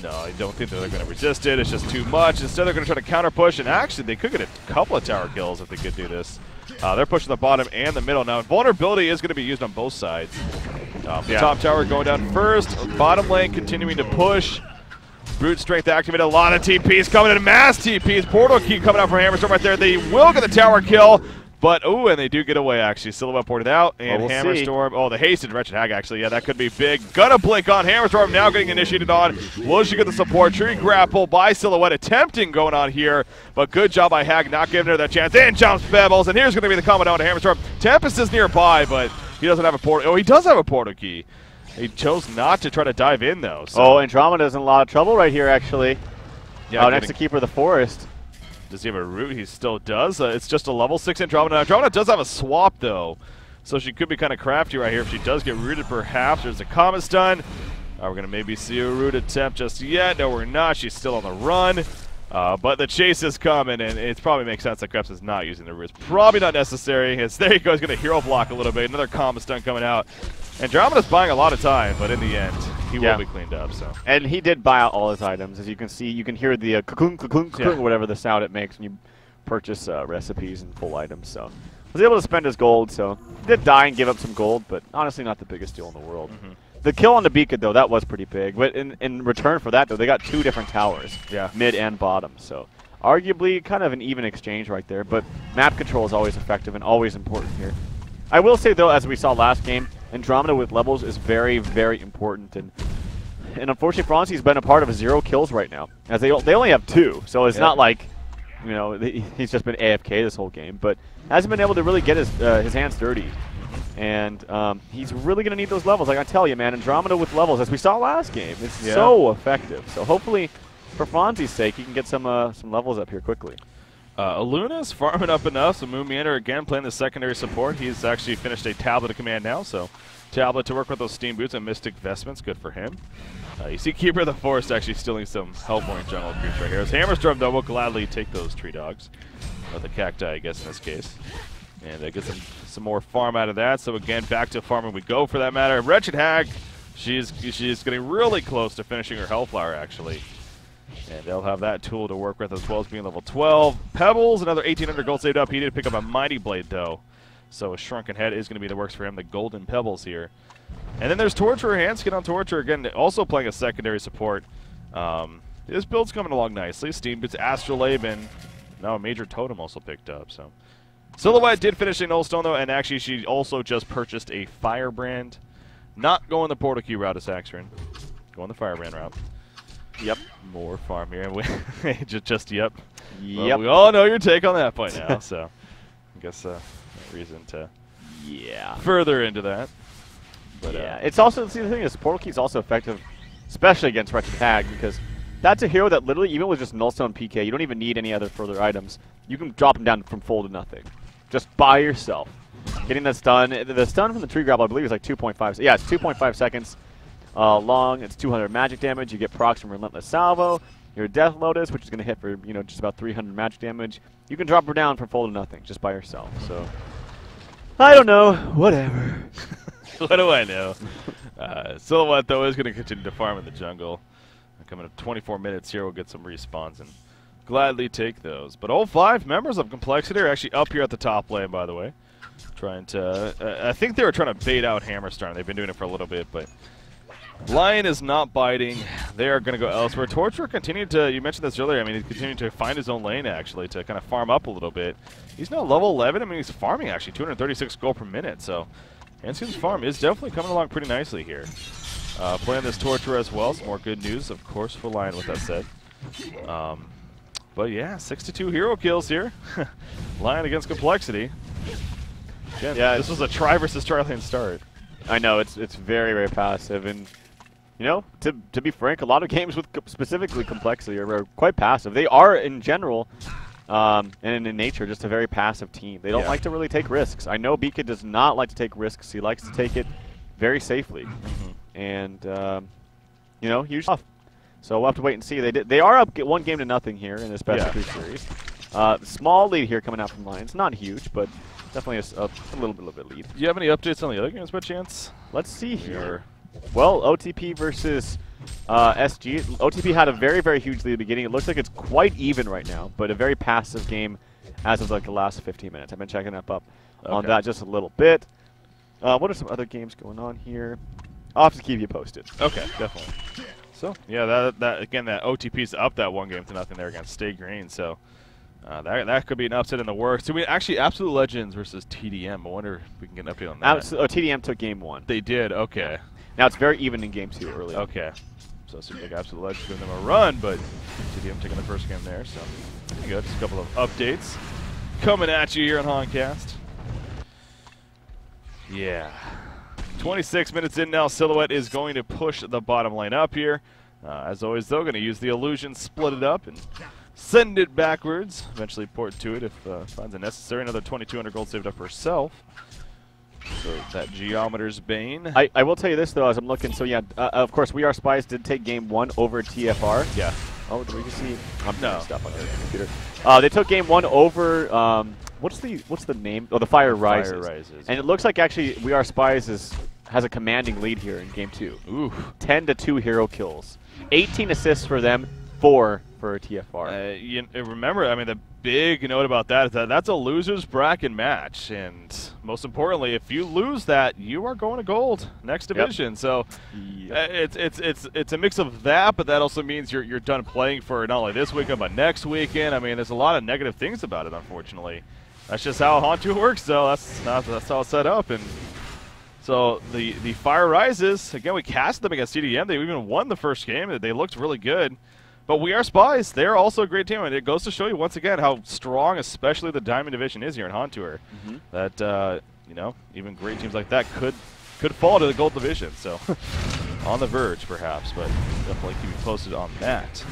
[SPEAKER 1] no, I don't think they're going to resist it. It's just too much. Instead, they're going to try to counter push, and actually, they could get a couple of tower kills if they could do this. They're pushing the bottom and the middle now. Vulnerability is going to be used on both sides. The top tower going down first. Bottom lane continuing to push. Brute Strength activated. A lot of TPs coming in. Mass TPs. Portal Key coming out from Hammerstorm right there. They will get the tower kill. But, ooh, and they do get away, actually. Silhouette ported out, and
[SPEAKER 2] we'll
[SPEAKER 1] Hammerstorm. Oh, the hasted Wretched Hag, actually. Yeah, that could be big. Gonna blink on Hammerstorm, now getting initiated on. Will she get the support? Tree grapple by Silhouette, attempting going on here. But good job by Hag, not giving her that chance. In jumps Pebbles, and here's going to be the combo down to Hammerstorm. Tempest is nearby, but he doesn't have a portal. Oh, he does have a portal key. He chose not to try to dive in, though. So.
[SPEAKER 2] Oh, Andromeda's in a lot of trouble right here, actually.
[SPEAKER 1] Yeah,
[SPEAKER 2] next to Keeper of the Forest.
[SPEAKER 1] Does he have a root? He still does. It's just a level 6 Andromeda. Andromeda does have a swap, though, so she could be kind of crafty right here if she does get rooted, perhaps. There's a Comet Stun. We're going to maybe see a root attempt just yet. No, we're not. She's still on the run. But the chase is coming, and it probably makes sense that Krebs is not using the roots. Probably not necessary. There he goes. He's going to hero block a little bit. Another Comet Stun coming out. Andromeda's buying a lot of time, but in the end, he will be cleaned up. So.
[SPEAKER 2] And he did buy out all his items. As you can see, you can hear the cocoon, cocoon, cocoon, whatever the sound it makes when you purchase recipes and full items. So was able to spend his gold. So he did die and give up some gold, but honestly, not the biggest deal in the world. The kill on the beacon, though, that was pretty big. But in return for that, though, they got 2 different towers, mid and bottom. So arguably kind of an even exchange right there. But map control is always effective and always important here. I will say, though, as we saw last game, Andromeda with levels is very, very important. And unfortunately, Franzi's been a part of 0 kills right now, as they only have 2. So it's not like, you know, he's just been AFK this whole game. But hasn't been able to really get his hands dirty. And he's really going to need those levels. Like I tell you, man, Andromeda with levels, as we saw last game, is so effective. So hopefully, for Franzi's sake, he can get some levels up here quickly.
[SPEAKER 1] Aluna's farming up enough, so Moon Meander again playing the secondary support. He's actually finished a Tablet of Command now, so Tablet to work with those Steam Boots and Mystic Vestments, good for him. You see Keeper of the Forest actually stealing some Hellborn jungle creeps right here. As Hammerstorm, though, will gladly take those Tree Dogs, or the Cacti, I guess, in this case. And get some more farm out of that. So again, back to farming we go for that matter. Wretched Hag, she's getting really close to finishing her Hellflower, actually. And they'll have that tool to work with as well as being level 12. Pebbles, another 1,800 gold saved up. He did pick up a Mighty Blade, though. So a Shrunken Head is going to be the works for him, the Golden Pebbles here. And then there's Torturer, Handskin on Torturer, again, also playing a secondary support. This build's coming along nicely. Steam Boots, Astrolabe, and now a Major Totem also picked up. So Silhouette did finish a Nullstone, though, and actually she also just purchased a Firebrand. Not going the Portal Key route as Saxrin. Going the Firebrand route.
[SPEAKER 2] Yep.
[SPEAKER 1] More farm here. just yep.
[SPEAKER 2] Yep.
[SPEAKER 1] Well, we all know your take on that point now, so I guess no reason to further into that. But,
[SPEAKER 2] it's also, see, the thing is, Portal Key is also effective, especially against Wretched Hag, because that's a hero that literally, even with just Nullstone PK, you don't even need any other further items. You can drop him down from full to nothing, just by yourself. Getting that stun. The stun from the Tree Grapple, I believe, is like 2.5. Yeah, it's 2.5 seconds. Long, it's 200 magic damage. You get procs from Relentless Salvo. Your Death Lotus, which is going to hit for just about 300 magic damage. You can drop her down from full to nothing just by yourself. So I don't know, whatever.
[SPEAKER 1] What do I know? Silhouette though is going to continue to farm in the jungle. Coming up 24 minutes here, we'll get some respawns and gladly take those. But all 5 members of Complexity are actually up here at the top lane, by the way, trying to. I think they were trying to bait out Hammerstorm. They've been doing it for a little bit, but. Lion is not biting. They are going to go elsewhere. Torturer continued to, you mentioned this earlier, I mean, he's continuing to find his own lane, actually, to kind of farm up a little bit. He's now level 11. I mean, he's farming, actually, 236 gold per minute. So, Hanskin's farm is definitely coming along pretty nicely here. Playing this Torturer as well. Some more good news, of course, for Lion, with that said. But, yeah, 62 hero kills here. Lion against Complexity. Again, this was a try versus try lane start.
[SPEAKER 2] I know, it's very, very passive, and to be frank, a lot of games with specifically Complexity are quite passive. They are, in general, and in nature, just a very passive team. They don't like to really take risks. I know Beacon does not like to take risks. He likes to take it very safely, and huge stuff. So we'll have to wait and see. They are up 1 game to nothing here in this best of 3 series. Small lead here coming out from Lions. Not huge, but definitely a little bit of a lead.
[SPEAKER 1] Do you have any updates on the other games by chance?
[SPEAKER 2] Let's see here. Well, OTP versus SG. OTP had a very, very huge lead at the beginning. It looks like it's quite even right now, but a very passive game as of like the last 15 minutes. I've been checking up on that just a little bit. What are some other games going on here? I'll have to keep you posted.
[SPEAKER 1] Okay, definitely. So, yeah, that again, that OTP's up that 1 game to nothing there against Stay Green. So, That could be an upset in the works. So we actually Absolute Legends versus TDM. I wonder if we can get an update on that.
[SPEAKER 2] TDM took game 1.
[SPEAKER 1] They did. Okay.
[SPEAKER 2] Now it's very even in game 2 early.
[SPEAKER 1] Okay. So it seems like Absolute Legends giving them a run, but TDM taking the first game there. So there you go. Just a couple of updates coming at you here on HoNcast. Yeah. 26 minutes in now. Silhouette is going to push the bottom lane up here. As always, though, going to use the illusion, split it up, and send it backwards. Eventually port to it if finds it necessary. Another 2,200 gold saved up herself. So that Geometer's Bane.
[SPEAKER 2] I will tell you this, though, as I'm looking. So, yeah, of course, We Are Spies did take game 1 over TFR.
[SPEAKER 1] Yeah.
[SPEAKER 2] Oh, did we just see? I'm
[SPEAKER 1] no.
[SPEAKER 2] stuff on your computer. They took game 1 over, what's the name? Oh, the Fire Rises.
[SPEAKER 1] Fire Rises.
[SPEAKER 2] And it looks like, actually, We Are Spies has a commanding lead here in game 2.
[SPEAKER 1] Ooh.
[SPEAKER 2] 10-2 hero kills. 18 assists for them, 4 for TFR.
[SPEAKER 1] Remember, I mean, the big note about that is that that's a loser's bracket match, and most importantly, if you lose that, you are going to gold next division. Yep. So it's a mix of that, but that also means you're done playing for not only this weekend but next weekend. I mean, there's a lot of negative things about it, unfortunately. That's just how HoN 2 works, though. That's how it's set up, and so the Fire Rises, again, we cast them against CDM. They even won the first game. They looked really good. But We Are Spies, they're also a great team. And it goes to show you once again how strong, especially the Diamond Division is here in HoN Tour. That, even great teams like that could fall to the Gold Division. So on the verge, perhaps. But definitely keep you posted on that,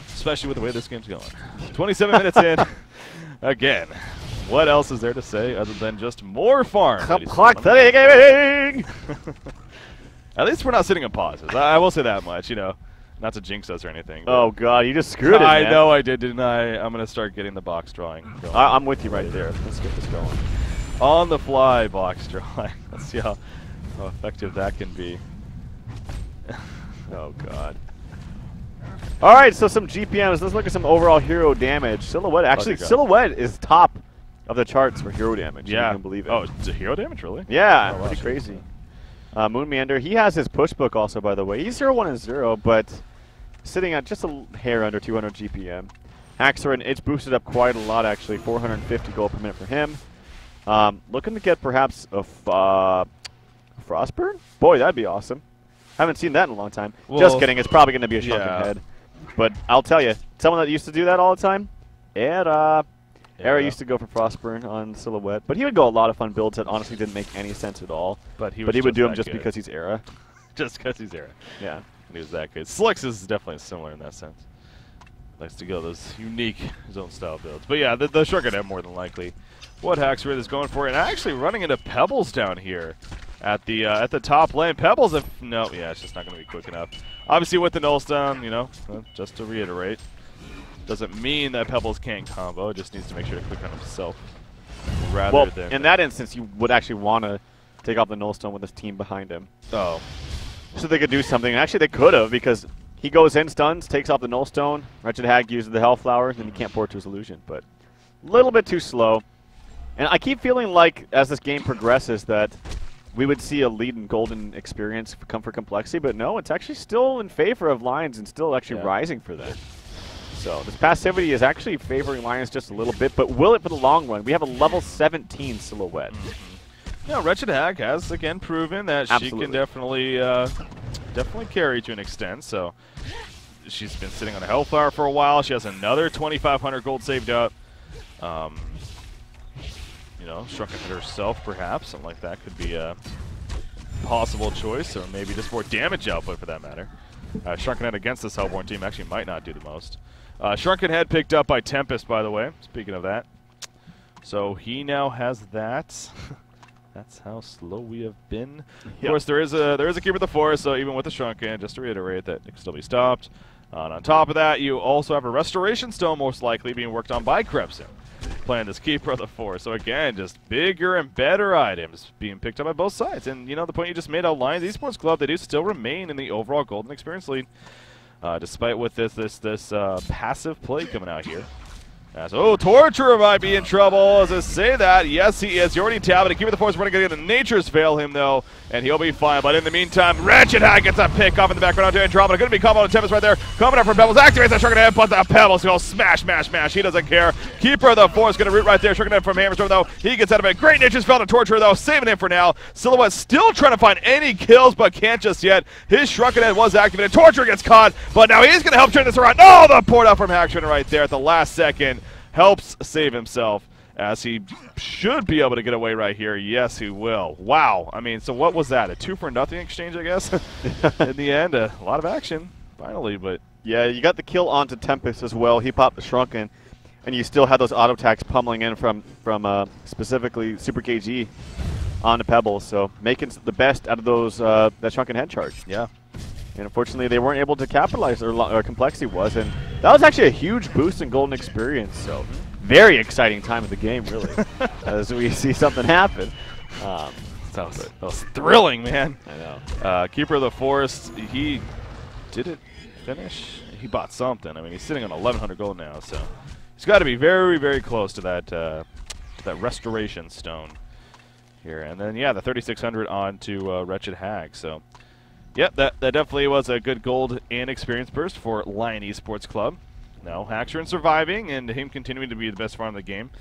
[SPEAKER 1] especially with the way this game's going. 27 minutes in. Again. What else is there to say other than just more farm? At least we're not sitting in pauses. I will say that much, not to jinx us or anything.
[SPEAKER 2] Oh, God, you just screwed it, man.
[SPEAKER 1] I know I did, didn't I? I'm going to start getting the box drawing going.
[SPEAKER 2] I'm with you right there. Let's get this going.
[SPEAKER 1] On the fly box drawing. Let's see how effective that can be.
[SPEAKER 2] Oh, God. All right, so some GPMs. Let's look at some overall hero damage. Silhouette, actually, Silhouette is top of the charts for hero damage.
[SPEAKER 1] Yeah.
[SPEAKER 2] You can believe it.
[SPEAKER 1] Oh, it's a hero damage, really?
[SPEAKER 2] Yeah, pretty crazy. Moon Meander, he has his push book also, by the way. He's 0-1-0, but sitting at just a hair under 200 GPM. Axerin, it's boosted up quite a lot, actually. 450 gold per minute for him. Looking to get perhaps a Frostburn? Boy, that'd be awesome. Haven't seen that in a long time. Well, just kidding. It's probably going to be a Shrunken Head. But I'll tell you, someone that used to do that all the time, Era used to go for Frostburn on Silhouette, but he would go a lot of fun builds that honestly didn't make any sense at all.
[SPEAKER 1] But he
[SPEAKER 2] would do them just because he's Era.
[SPEAKER 1] Just because he's Era.
[SPEAKER 2] Yeah.
[SPEAKER 1] And he was that good. Slicks is definitely similar in that sense. Likes to go those unique zone style builds. But yeah, the Shrunken Head more than likely. What Haxworth is going for, and actually running into Pebbles down here at the top lane. Pebbles, it's just not going to be quick enough. Obviously with the Nullstone, just to reiterate, doesn't mean that Pebbles can't combo. It just needs to make sure to click on himself rather than...
[SPEAKER 2] in that instance, you would actually want to take off the Nullstone with his team behind him.
[SPEAKER 1] Oh.
[SPEAKER 2] So they could do something. Actually, they could have, because he goes in, stuns, takes off the Nullstone. Wretched Hag uses the Hellflower, and he can't port to his illusion. But a little bit too slow. And I keep feeling like, as this game progresses, that we would see a lead in Golden experience come for complexity. But no, it's actually still in favor of Lions and still actually rising for them. So this passivity is actually favoring Lions just a little bit, but will it for the long run? We have a level 17 Silhouette.
[SPEAKER 1] Yeah, Wretched Hag has again proven that she can definitely carry to an extent. So she's been sitting on a Hellflower for a while. She has another 2,500 gold saved up. Shrunken Head herself, perhaps something like that could be a possible choice, or maybe just more damage output for that matter. Shrunken Head against this Hellborn team actually might not do the most. Shrunken Head picked up by Tempest, by the way, speaking of that. So he now has that. That's how slow we have been. Of course, there is a Keeper of the Forest, so even with the Shrunken, just to reiterate, that it can still be stopped. And on top of that, you also have a Restoration Stone most likely being worked on by Krebsen, playing this Keeper of the Forest. So again, just bigger and better items being picked up by both sides. And the point you just made out, Lions Esports Club, they do still remain in the overall Golden Experience lead, despite with this passive play coming out here. Oh, Torturer might be in trouble. As I say that, yes, he is. He already tabbed it. Keeper the Force running again. The Natures fail him, though, and he'll be fine. But in the meantime, Wretched Hag gets a pick off in the background to Andromeda. Going to be combo to Tempest right there. Coming up from Pebbles. Activates that Shrunken Head, but the Pebbles go smash, smash, smash. He doesn't care. Keeper of the Force going to root right there. Shrunken Head from Hammerstorm, though. He gets out of it. Great Natures fell to Torturer, though. Saving him for now. Silhouette still trying to find any kills, but can't just yet. His Shrunken Head was activated. Torturer gets caught, but now he's going to help turn this around. Oh, the port out from Hackshun right there at the last second. Helps save himself, as he should be able to get away right here. Yes, he will. Wow. I mean, so what was that? A 2-for-0 exchange, I guess? In the end, a lot of action, finally. But
[SPEAKER 2] yeah, you got the kill onto Tempest as well. He popped the Shrunken, and you still had those auto attacks pummeling in from specifically Super KG onto Pebbles. So making the best out of those that Shrunken Head charge.
[SPEAKER 1] Yeah.
[SPEAKER 2] And unfortunately, they weren't able to capitalize their complexity was, and that was actually a huge boost in Golden Experience. So, very exciting time of the game, really, as we see something happen.
[SPEAKER 1] That was thrilling, man.
[SPEAKER 2] I
[SPEAKER 1] know. Keeper of the Forest, he didn't finish. He bought something. I mean, he's sitting on 1,100 gold now, so he's got to be very, very close to that restoration stone here. And then, yeah, the 3,600 on to Wretched Hag. So. Yep, that definitely was a good gold and experience burst for Lion Esports Club. Now, Hackshun surviving and him continuing to be the best farm in the game.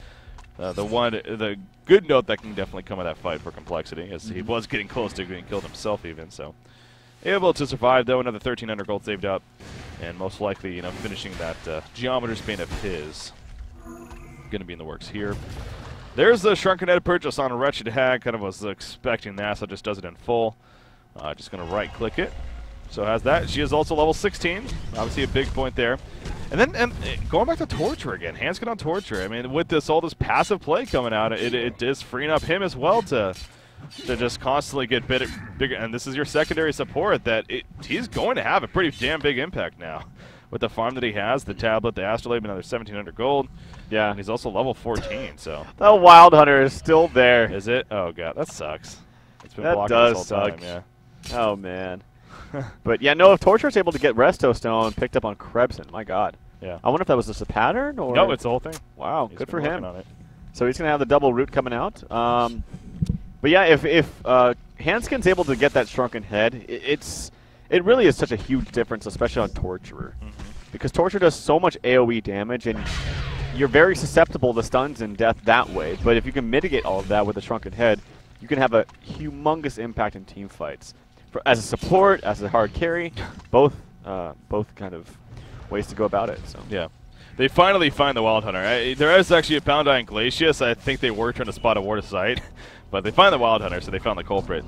[SPEAKER 1] The good note that can definitely come of that fight for complexity, as he was getting close to getting killed himself even. So, able to survive though, another 1,300 gold saved up, and most likely, finishing that Geometer's Bane of his. Going to be in the works here. There's the Shrunken Head purchase on a Wretched Hag. Kind of was expecting that, so just does it in full. Just going to right-click it. So has that. She is also level 16. Obviously a big point there. And then going back to Torture again. Hands get on Torture. I mean, with all this passive play coming out, it is freeing up him as well to just constantly get bigger. And this is your secondary support that he's going to have a pretty damn big impact now. With the farm that he has, the tablet, the Astrolabe, another 1,700 gold. Yeah. And he's also level 14, so.
[SPEAKER 2] The Wild Hunter is still there.
[SPEAKER 1] Is it? Oh, God. That sucks. It's been
[SPEAKER 2] that
[SPEAKER 1] blocking
[SPEAKER 2] does
[SPEAKER 1] this whole
[SPEAKER 2] suck.
[SPEAKER 1] time, yeah.
[SPEAKER 2] Oh, man. But, yeah, no, if Torture's able to get Resto Stone picked up on Krebson, my God.
[SPEAKER 1] Yeah.
[SPEAKER 2] I wonder if that was just a pattern or.
[SPEAKER 1] No, it's the whole thing.
[SPEAKER 2] Wow,
[SPEAKER 1] He's
[SPEAKER 2] good for him.
[SPEAKER 1] on it.
[SPEAKER 2] So he's going to have the double root coming out. But, yeah, if Hanskin's able to get that Shrunken Head, it really is such a huge difference, especially on Torturer. Because Torture does so much AoE damage, and you're very susceptible to stuns and death that way. But if you can mitigate all of that with a Shrunken Head, you can have a humongous impact in team fights. As a support, as a hard carry, both kind of ways to go about it. So
[SPEAKER 1] yeah, they finally find the Wild Hunter. There is actually a Boundai and Glacius. I think they were trying to spot a Ward of Sight, but they find the Wild Hunter, so they found the culprit.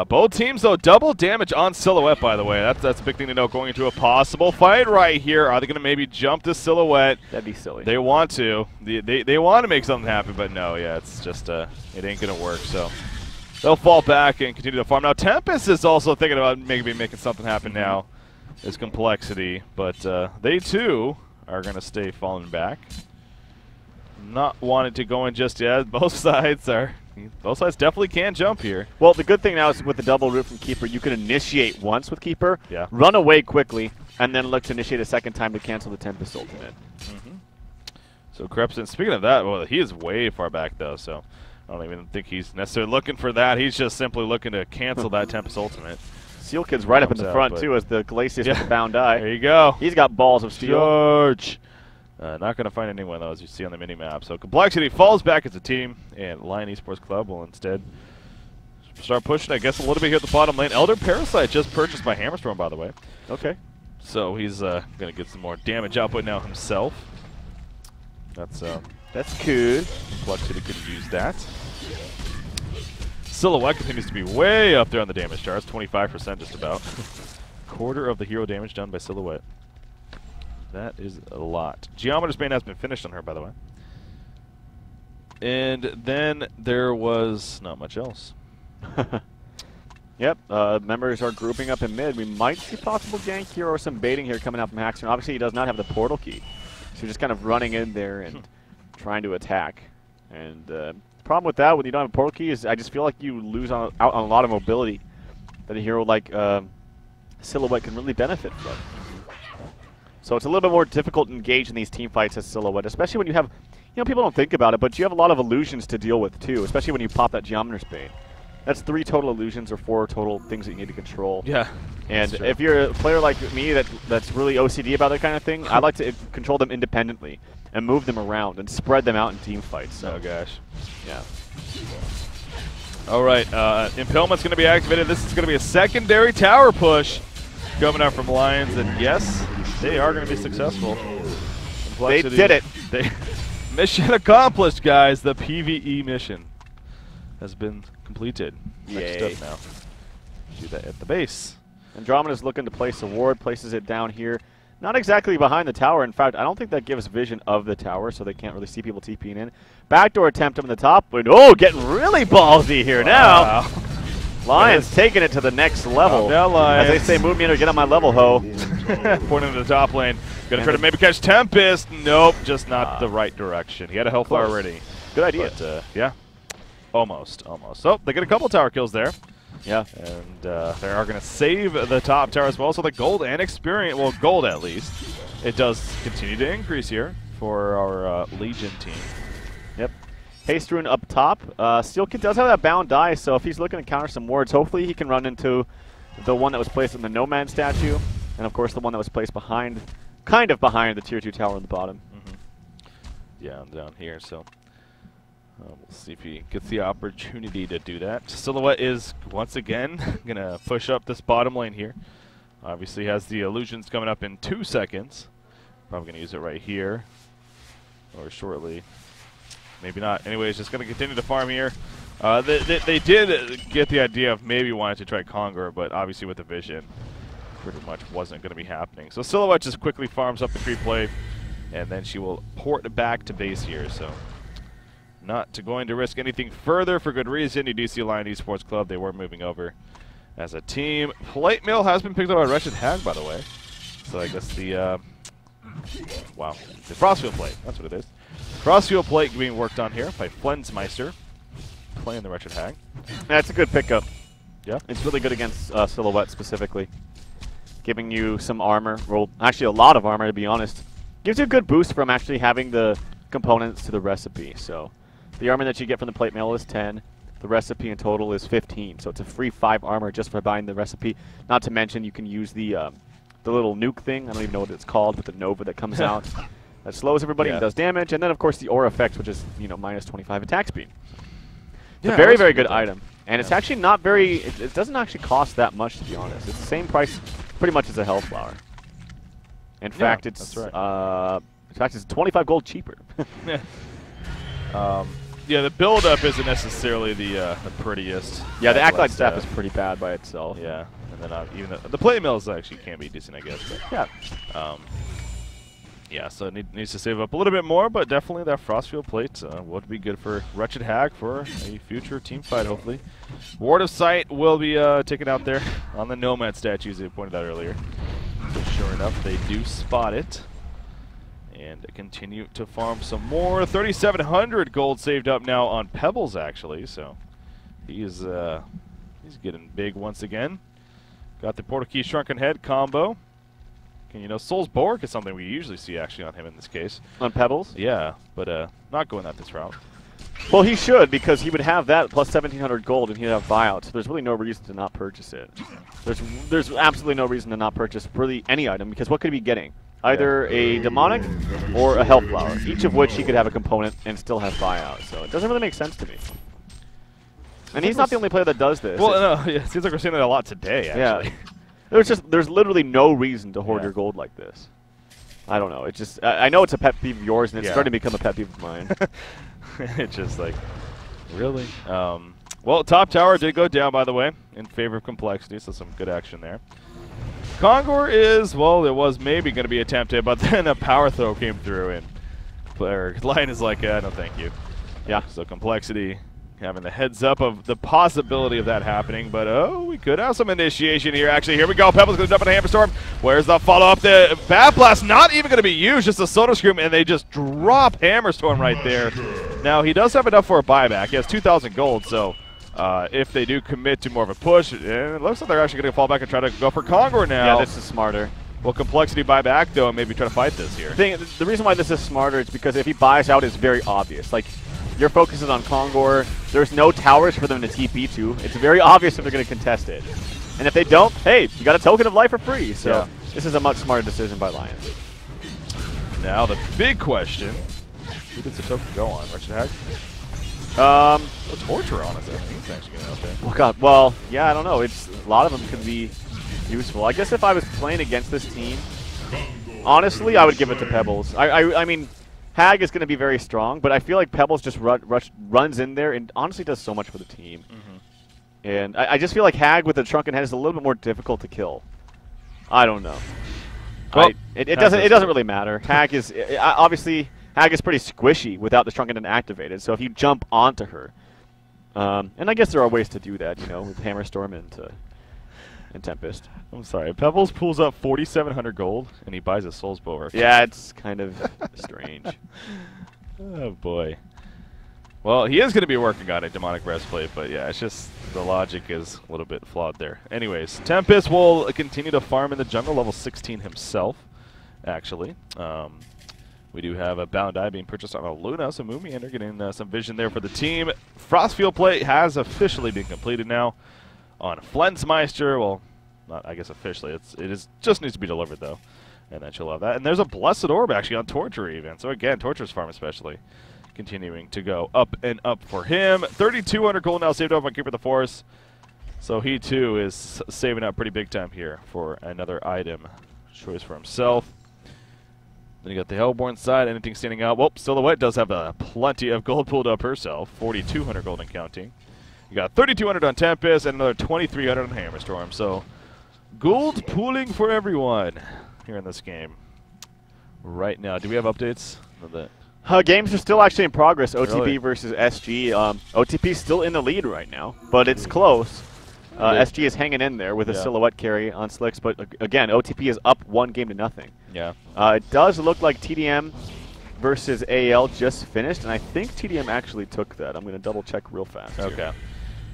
[SPEAKER 1] Both teams, though, double damage on Silhouette, by the way. That's a big thing to know going into a possible fight right here. Are they going to maybe jump to Silhouette?
[SPEAKER 2] That'd be silly.
[SPEAKER 1] They want to. They want to make something happen, but no, yeah, it's just it ain't going to work. So they'll fall back and continue to farm. Now, Tempest is also thinking about maybe making something happen now. Is complexity, but they, too, are going to stay falling back. Not wanting to go in just yet. Both sides definitely can jump here.
[SPEAKER 2] Well, the good thing now is with the double root from Keeper, you can initiate once with Keeper,
[SPEAKER 1] yeah,
[SPEAKER 2] run away quickly, and then look to initiate a second time to cancel the Tempest ultimate.
[SPEAKER 1] So Krebson, speaking of that, well, he is way far back, though, so I don't even think he's necessarily looking for that. He's just simply looking to cancel that Tempest ultimate.
[SPEAKER 2] Seal Kid's right up in the front, too, as the Glacius with the bound eye.
[SPEAKER 1] There you go.
[SPEAKER 2] He's got balls of steel.
[SPEAKER 1] Charge! Not going to find anyone, though, as you see on the mini-map. So Complexity falls back as a team, and Lion Esports Club will instead start pushing, I guess, a little bit here at the bottom lane. Elder Parasite just purchased by Hammerstorm, by the way.
[SPEAKER 2] Okay.
[SPEAKER 1] So he's going to get some more damage output now himself. That's
[SPEAKER 2] good.
[SPEAKER 1] Complexity could use that. Silhouette continues to be way up there on the damage charts, 25% just about. Quarter of the hero damage done by Silhouette. That is a lot. Geometer's Bane has been finished on her, by the way. And then there was not much else.
[SPEAKER 2] Yep, members are grouping up in mid. We might see possible gank here or some baiting here coming out from Haxton. Obviously, he does not have the portal key. So just kind of running in there and trying to attack. And the problem with that, when you don't have a portal key, is I just feel like you lose out on a lot of mobility that a hero like Silhouette can really benefit from. So So it's a little bit more difficult to engage in these team fights as Silhouette, especially when you have, people don't think about it, but you have a lot of illusions to deal with too, especially when you pop that Geometer's Bane. That's 3 total illusions or 4 total things that you need to control.
[SPEAKER 1] Yeah.
[SPEAKER 2] And if you're a player like me that's really OCD about that kind of thing, I like to control them independently and move them around and spread them out in team fights. So.
[SPEAKER 1] Oh, gosh.
[SPEAKER 2] Yeah.
[SPEAKER 1] All right. Impalement's going to be activated. This is going to be a secondary tower push coming out from Lions. And, yes, they are going to be successful.
[SPEAKER 2] They did it.
[SPEAKER 1] Mission accomplished, guys. The PvE mission has been completed.
[SPEAKER 2] Yay.
[SPEAKER 1] Next up now. Do that at the base.
[SPEAKER 2] Andromeda's looking to place a ward, places it down here. Not exactly behind the tower. In fact, I don't think that gives vision of the tower, so they can't really see people TPing in. Backdoor attempt up in the top. But, getting really ballsy here now. Lions taking it to the next level. As they say, move me in or get on my level, ho.
[SPEAKER 1] Pointing to the top lane. Gonna try to maybe catch Tempest. Nope, just not the right direction. He had a Hellfire already.
[SPEAKER 2] Good idea.
[SPEAKER 1] But, yeah. Almost. So they get a couple tower kills there.
[SPEAKER 2] Yeah.
[SPEAKER 1] And they are going to save the top tower as well. So the gold and experience, well, gold at least, it does continue to increase here for our Legion team.
[SPEAKER 2] Yep. Haste Rune up top. Steel Kid does have that bound die, so if he's looking to counter some wards, hopefully he can run into the one that was placed in the Nomad statue, and of course the one that was placed behind, kind of behind the Tier 2 tower on the bottom.
[SPEAKER 1] Yeah, I'm down here, so we'll see if he gets the opportunity to do that. Silhouette is, once again, going to push up this bottom lane here. Obviously has the illusions coming up in 2 seconds. Probably going to use it right here or shortly. Maybe not. Anyways, just going to continue to farm here. They did get the idea of maybe wanting to try Conqueror, but obviously with the vision, pretty much wasn't going to be happening. So Silhouette just quickly farms up the creep wave, and then she will port back to base here. So not going to risk anything further for good reason. You do see Lion Esports Club. They were moving over as a team. Plate Mill has been picked up by Wretched Hag, by the way. So I guess the, wow, the Frostfield Plate. That's what it is. Frostfield Plate being worked on here by Flensmeister, playing the Wretched Hag.
[SPEAKER 2] That's a good pickup.
[SPEAKER 1] Yeah.
[SPEAKER 2] It's really good against Silhouette specifically. Giving you some armor. Well, actually a lot of armor, to be honest. Gives you a good boost from actually having the components to the recipe. So the armor that you get from the plate mail is 10. The recipe in total is 15. So it's a free 5 armor just for buying the recipe. Not to mention you can use the little nuke thing. I don't even know what it's called, but the Nova that comes out. That slows everybody and does damage. And then, of course, the Aura effect, which is, minus 25 attack speed. It's a very, very good item. And it's actually not very... It doesn't actually cost that much, to be honest. It's the same price pretty much as a Hellflower. In fact, it's... in fact, it's 25 gold cheaper.
[SPEAKER 1] Yeah, the build-up isn't necessarily the prettiest.
[SPEAKER 2] Yeah, the Acolyte staff is pretty bad by itself.
[SPEAKER 1] Yeah, and then even the plate mills actually can be decent, I guess. But,
[SPEAKER 2] yeah.
[SPEAKER 1] Yeah, so it needs to save up a little bit more, but definitely that Frostfield Plate would be good for Wretched Hag for a future team fight, hopefully. Ward of Sight will be taken out there on the Nomad statues they pointed out earlier. But sure enough, they do spot it. And continue to farm some more. 3,700 gold saved up now on Pebbles, actually. So he's getting big once again. Got the Portal Key Shrunken Head combo. And, Soul's Bork is something we usually see actually on him in this case.
[SPEAKER 2] On Pebbles?
[SPEAKER 1] Yeah, but not going that this route.
[SPEAKER 2] Well, he should, because he would have that plus 1,700 gold, and he'd have buyouts. So there's really no reason to not purchase it. There's absolutely no reason to not purchase really any item, because what could he be getting? Either a Demonic or a Hellflower, each of which he could have a component and still have buyout. So it doesn't really make sense to me. And he's not the only player that does this.
[SPEAKER 1] Well, no, it seems like we're seeing it a lot today, actually.
[SPEAKER 2] Yeah. There's literally no reason to hoard your gold like this. I don't know. It's just I know it's a pet peeve of yours, and it's starting to become a pet peeve of mine.
[SPEAKER 1] It's just like, really? Well, top tower did go down, by the way, in favor of complexity, so some good action there. Conqueror is, well, it was maybe going to be attempted, but then a power throw came through, and Lion is like, no thank you. Yeah, so complexity having the heads up of the possibility of that happening, but we could have some initiation here. Actually, here we go. Pebbles going to dump in a Hammer Storm. Where's the follow-up? The Bat Blast not even going to be used, just a Soda Scream, and they just drop Hammer Storm right there. Now, he does have enough for a buyback. He has 2,000 gold, so if they do commit to more of a push, it looks like they're actually going to fall back and try to go for Conqueror now.
[SPEAKER 2] Yeah, this is smarter.
[SPEAKER 1] Will Complexity buy back, though, and maybe try to fight this here?
[SPEAKER 2] The reason why this is smarter is because if he buys out, it's very obvious. Like, your focus is on Kongor. There's no towers for them to TP to. It's very obvious if they're going to contest it. And if they don't, hey, you got a token of life for free. So this is a much smarter decision by Lions.
[SPEAKER 1] Now the big question: who does the token go on? Wretched Hag? Torture, honestly. I think it's actually going to out there.
[SPEAKER 2] Oh god. Well, yeah, I don't know. It's a lot of them could be useful. I guess if I was playing against this team, honestly, I would give it to Pebbles. I mean, Hag is going to be very strong, but I feel like Pebbles just runs in there and honestly does so much for the team. And I just feel like Hag with the Shrunken Head is a little bit more difficult to kill. I don't know.
[SPEAKER 1] Well,
[SPEAKER 2] it doesn't really matter. Hag is obviously Hag is pretty squishy without the Shrunken Head activated. So if you jump onto her, and I guess there are ways to do that, you know, with Hammerstorm and Tempest.
[SPEAKER 1] I'm sorry. Pebbles pulls up 4,700 gold, and he buys a Soul's Bow.
[SPEAKER 2] Yeah, it's kind of strange.
[SPEAKER 1] Oh boy. Well, he is going to be working on a Demonic Breastplate, but yeah, it's just the logic is a little bit flawed there. Anyways, Tempest will continue to farm in the jungle, level 16 himself, actually. We do have a Bound Eye being purchased on a Luna, so Moomiander getting some vision there for the team. Frostfield play has officially been completed now on Flensmeister. Well, not I guess officially. It just needs to be delivered, though. And then she'll have that. And there's a Blessed Orb, actually, on Torture even. So again, Torture's farm especially continuing to go up and up for him. 3,200 gold now saved up on Keeper of the Forest. So he, too, is saving up pretty big time here for another item choice for himself. Then you got the Hellborn side. Anything standing out? Well, Silhouette does have plenty of gold pulled up herself. 4,200 gold and counting. You got 3,200 on Tempest and another 2,300 on Hammerstorm. So gold pooling for everyone here in this game right now. Do we have updates of that?
[SPEAKER 2] Games are still actually in progress. OTP
[SPEAKER 1] Really?
[SPEAKER 2] versus SG. OTP is still in the lead right now, but it's close. SG is hanging in there with a Silhouette carry on Slicks, but again, OTP is up 1-0.
[SPEAKER 1] Yeah.
[SPEAKER 2] It does look like TDM versus AL just finished, and I think TDM actually took that. I'm going to double check real fast.
[SPEAKER 1] Okay.
[SPEAKER 2] Here.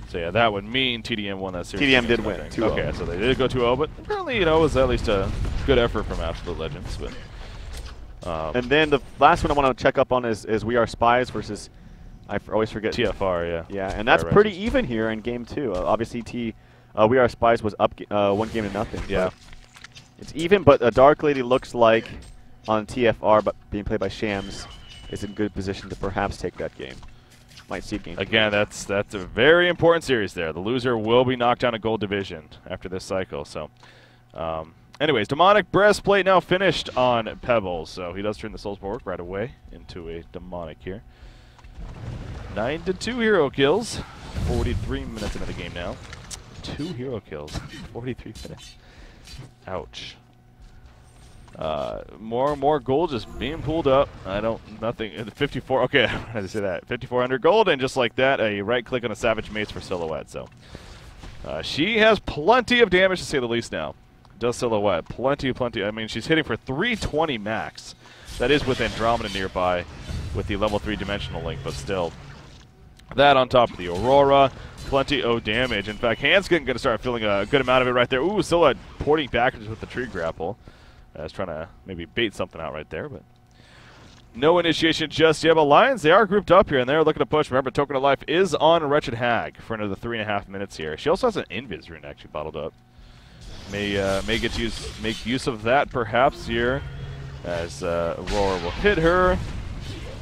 [SPEAKER 1] So yeah, that would mean TDM won that series.
[SPEAKER 2] TDM did win 2-0.
[SPEAKER 1] Okay, so they did go 2-0, but apparently, you know, it was at least a good effort from Absolute Legends. But
[SPEAKER 2] and then the last one I want to check up on is We Are Spies versus, I always forget.
[SPEAKER 1] TFR, yeah.
[SPEAKER 2] Yeah, and that's pretty even here in game 2. Obviously, We Are Spies was up 1-0.
[SPEAKER 1] Yeah.
[SPEAKER 2] It's even, but a Dark Lady looks like on TFR, but being played by Shams, is in good position to perhaps take that game. Might see game.
[SPEAKER 1] Again, that's a very important series there. The loser will be knocked down a gold division after this cycle. So, anyways, Demonic Breastplate now finished on Pebbles. So he does turn the Soul's Bow right away into a Demonic here. 9-2 hero kills. 43 minutes into the game now. 2 hero kills. 43 minutes. Ouch. More gold just being pulled up. Nothing. 54. Okay, how did I say that? 5,400 gold, and just like that, a right click on a Savage Mace for Silhouette. So she has plenty of damage to say the least now. Does Silhouette. Plenty. I mean, she's hitting for 320 max. That is with Andromeda nearby with the level 3 dimensional link, but still. That on top of the Aurora. Plenty of damage. In fact, Hanskin going to start feeling a good amount of it right there. Ooh, Silhouette porting backwards with the tree grapple. I was trying to maybe bait something out right there, but no initiation just yet. But Lions, they are grouped up here, and they're looking to push. Remember, Token of Life is on Wretched Hag for another 3.5 minutes here. She also has an Invis rune actually bottled up. May make use of that perhaps here, as Aurora will hit her.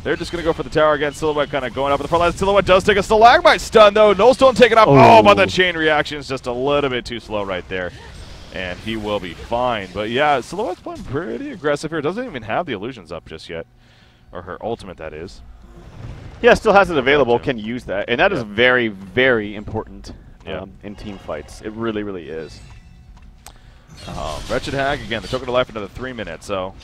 [SPEAKER 1] They're just going to go for the tower again. Silhouette kind of going up in the front line. Silhouette does take a Stalagmite stun, though. No stone taken off. Oh, but the chain reaction is just a little bit too slow right there. And he will be fine. But yeah, Silhouette's playing pretty aggressive here. Doesn't even have the illusions up just yet. Or her ultimate, that is.
[SPEAKER 2] Yeah, still has it available. Can use that. And that is very, very important in team fights. It really, really is.
[SPEAKER 1] Wretched Hag, again, the Token of Life another 3 minutes. So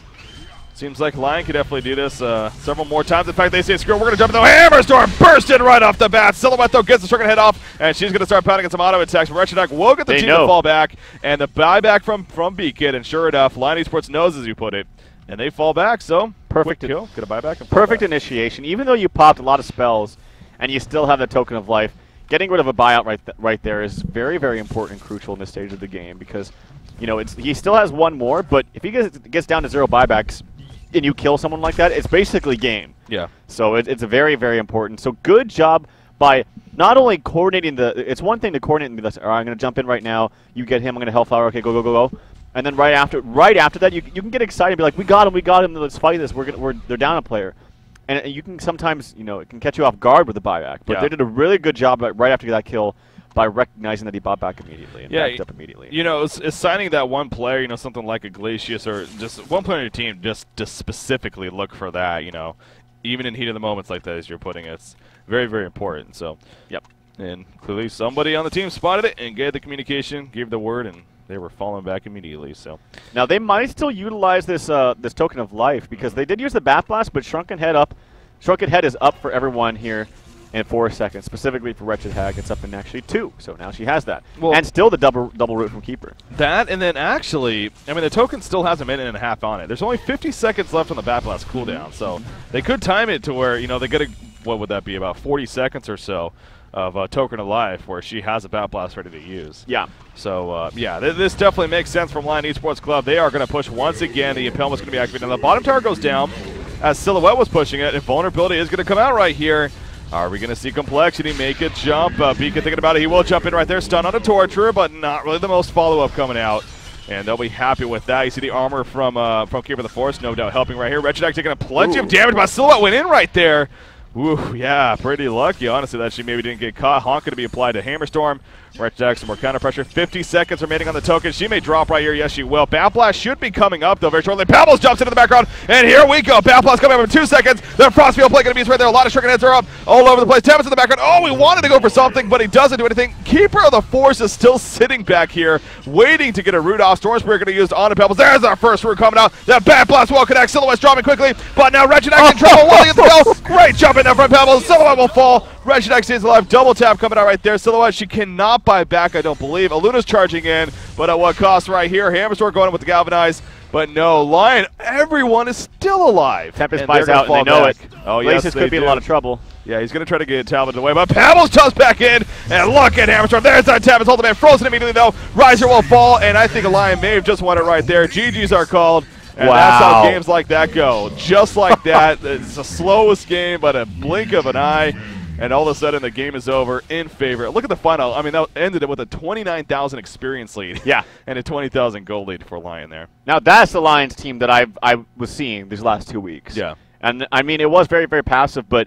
[SPEAKER 1] seems like Lion could definitely do this several more times. In fact, they say, screw it, we're going to jump in the Hammerstorm. Bursted right off the bat. Silhouette, though, gets the Shrunken Head off, and she's going to start pounding at some auto attacks. Wretched Hag will get the team to fall back, and the buyback from B-Kid, and sure enough, Lion Esports knows, as you put it, and they fall back, so perfect kill. Get a buyback and
[SPEAKER 2] perfect initiation. Even though you popped a lot of spells, and you still have the Token of Life, getting rid of a buyout right there is very, very important and crucial in this stage of the game, because You know, he still has one more, but if he gets down to 0 buybacks and you kill someone like that, it's basically game.
[SPEAKER 1] Yeah.
[SPEAKER 2] So it's a very, very important. So good job by not only coordinating it's one thing to coordinate and be like, all right, I'm going to jump in right now. You get him. I'm going to Hellflower. Okay, go, go, go, go. And then right after that, you can get excited and be like, we got him. Let's fight this. They're down a player. And you can sometimes, you know, it can catch you off guard with the buyback. But they did a really good job right after that kill by recognizing that he bought back immediately and backed up immediately.
[SPEAKER 1] You know, it's signing that one player, you know, something like a Glacius or just one player on your team just to specifically look for that, you know. Even in heat of the moments like that, as you're putting it, it's very, very important. So,
[SPEAKER 2] yep.
[SPEAKER 1] And clearly somebody on the team spotted it and gave the communication, gave the word, and they were falling back immediately. So
[SPEAKER 2] now they might still utilize this this token of life because they did use the Bat Blast, but Shrunken Head is up for everyone here in 4 seconds. Specifically for Wretched Hag, it's up in actually 2. So now she has that, and still the double root from Keeper.
[SPEAKER 1] That, and then actually, I mean, the token still has a minute and a half on it. There's only 50 seconds left on the Bat Blast cooldown, so they could time it to where, you know, they get what would that be, about 40 seconds or so of a token of life where she has a Bat Blast ready to use.
[SPEAKER 2] Yeah.
[SPEAKER 1] So, yeah, this definitely makes sense from Lion Esports Club. They are going to push once again. The Impalement's going to be activated. Now, the bottom tower goes down as Silhouette was pushing it, and Vulnerability is going to come out right here. Are we going to see Complexity make a jump? Beacon thinking about it. He will jump in right there. Stun on a Torturer, but not really the most follow-up coming out. And they'll be happy with that. You see the armor from Keeper of the Forest, no doubt helping right here. Wretched Hag taking a plenty of damage, but Silhouette went in right there. Ooh, yeah, pretty lucky, honestly, that she maybe didn't get caught. HoN going to be applied to Hammerstorm. Wretched Hag, some more counter pressure. 50 seconds remaining on the token. She may drop right here. Yes, she will. Bat Blast should be coming up, though, very shortly. Pebbles jumps into the background, and here we go. Bat Blast coming up in 2 seconds. The Frostfield play going to be right there. A lot of Shrunken Heads are up all over the place. Tempest in the background. Oh, he wanted to go for something, but he doesn't do anything. Keeper of the Force is still sitting back here, waiting to get a root off. Storm Spirit going to use on the Pebbles. There's our first root coming out. That Bat Blast will connect. Silhouette's dropping quickly, but now Wretched Hag in trouble. Will he get the kill? Great jump in there from Pebbles. Silhouette will fall. Wretched Hag stays alive. Double tap coming out right there. Silhouette, she cannot buy back, I don't believe. Aluna's charging in, but at what cost right here? Hammerstorm going in with the Galvanize, but no. Lion, everyone is still alive.
[SPEAKER 2] Tempest buys out, and they know it.
[SPEAKER 1] Oh, yes,
[SPEAKER 2] Glacius could be in a lot of trouble.
[SPEAKER 1] Yeah, he's going to try to get Talbot away, but Pebbles jumps back in, and look at Hammerstorm. There's that Tempest ultimate. Frozen immediately, though. Riser will fall, and I think Lion may have just won it right there. GGs are called. And that's how games like that go. Just like that. It's the slowest game, but a blink of an eye. And all of a sudden, the game is over in favor. Look at the final. I mean, that ended it with a 29,000 experience lead.
[SPEAKER 2] Yeah.
[SPEAKER 1] And a 20,000 gold lead for Lion there.
[SPEAKER 2] Now, that's the Lions team that I was seeing these last 2 weeks.
[SPEAKER 1] Yeah.
[SPEAKER 2] And, I mean, it was very, very passive, but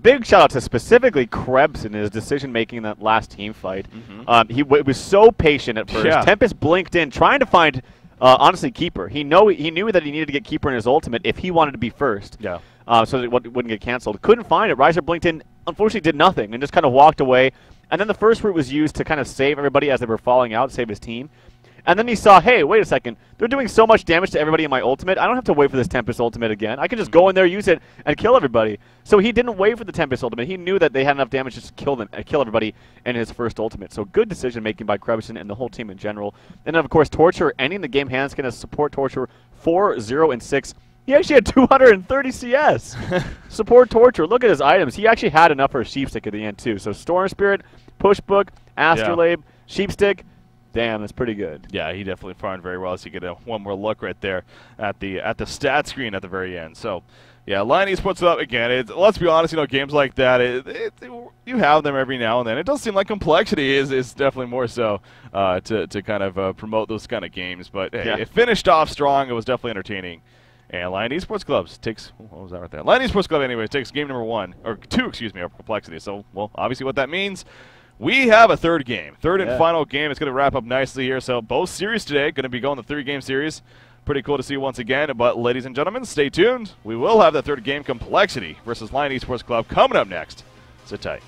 [SPEAKER 2] big shout-out to specifically Krebs in his decision-making in that last team fight. He was so patient at first.
[SPEAKER 1] Yeah.
[SPEAKER 2] Tempest blinked in, trying to find, honestly, Keeper. He knew that he needed to get Keeper in his ultimate if he wanted to be first.
[SPEAKER 1] Yeah.
[SPEAKER 2] So that it wouldn't get canceled. Couldn't find it. Riser blinked in, unfortunately did nothing, and just kind of walked away. And then the first route was used to kind of save everybody as they were falling out, save his team. And then he saw, hey, wait a second, they're doing so much damage to everybody in my ultimate, I don't have to wait for this Tempest ultimate again. I can just go in there, use it, and kill everybody. So he didn't wait for the Tempest ultimate. He knew that they had enough damage to just kill everybody in his first ultimate. So good decision-making by Krebson and the whole team in general. And then, of course, Torture ending the game. Hands going to support Torture 4, 0, and 6. He actually had 230 CS. Support Torture. Look at his items. He actually had enough for a Sheepstick at the end, too. So Storm Spirit, Pushbook, Astrolabe, Sheepstick. Damn, that's pretty good.
[SPEAKER 1] Yeah, he definitely farmed very well. So you get one more look right there at the stat screen at the very end. So, yeah, Lion Esports up again. Let's be honest, you know, games like that, you have them every now and then. It does seem like Complexity is definitely more so to kind of promote those kind of games. But hey, it finished off strong. It was definitely entertaining. And Lion Esports Clubs takes, what was that right there? Lion Esports Club, anyways, takes game number 1, or 2, excuse me, of Complexity. So, well, obviously what that means, we have a third game. Third and final game. It's going to wrap up nicely here. So, both series today going to be going the 3-game series. Pretty cool to see once again. But, ladies and gentlemen, stay tuned. We will have the third game, Complexity versus Lion Esports Club, coming up next. Sit tight.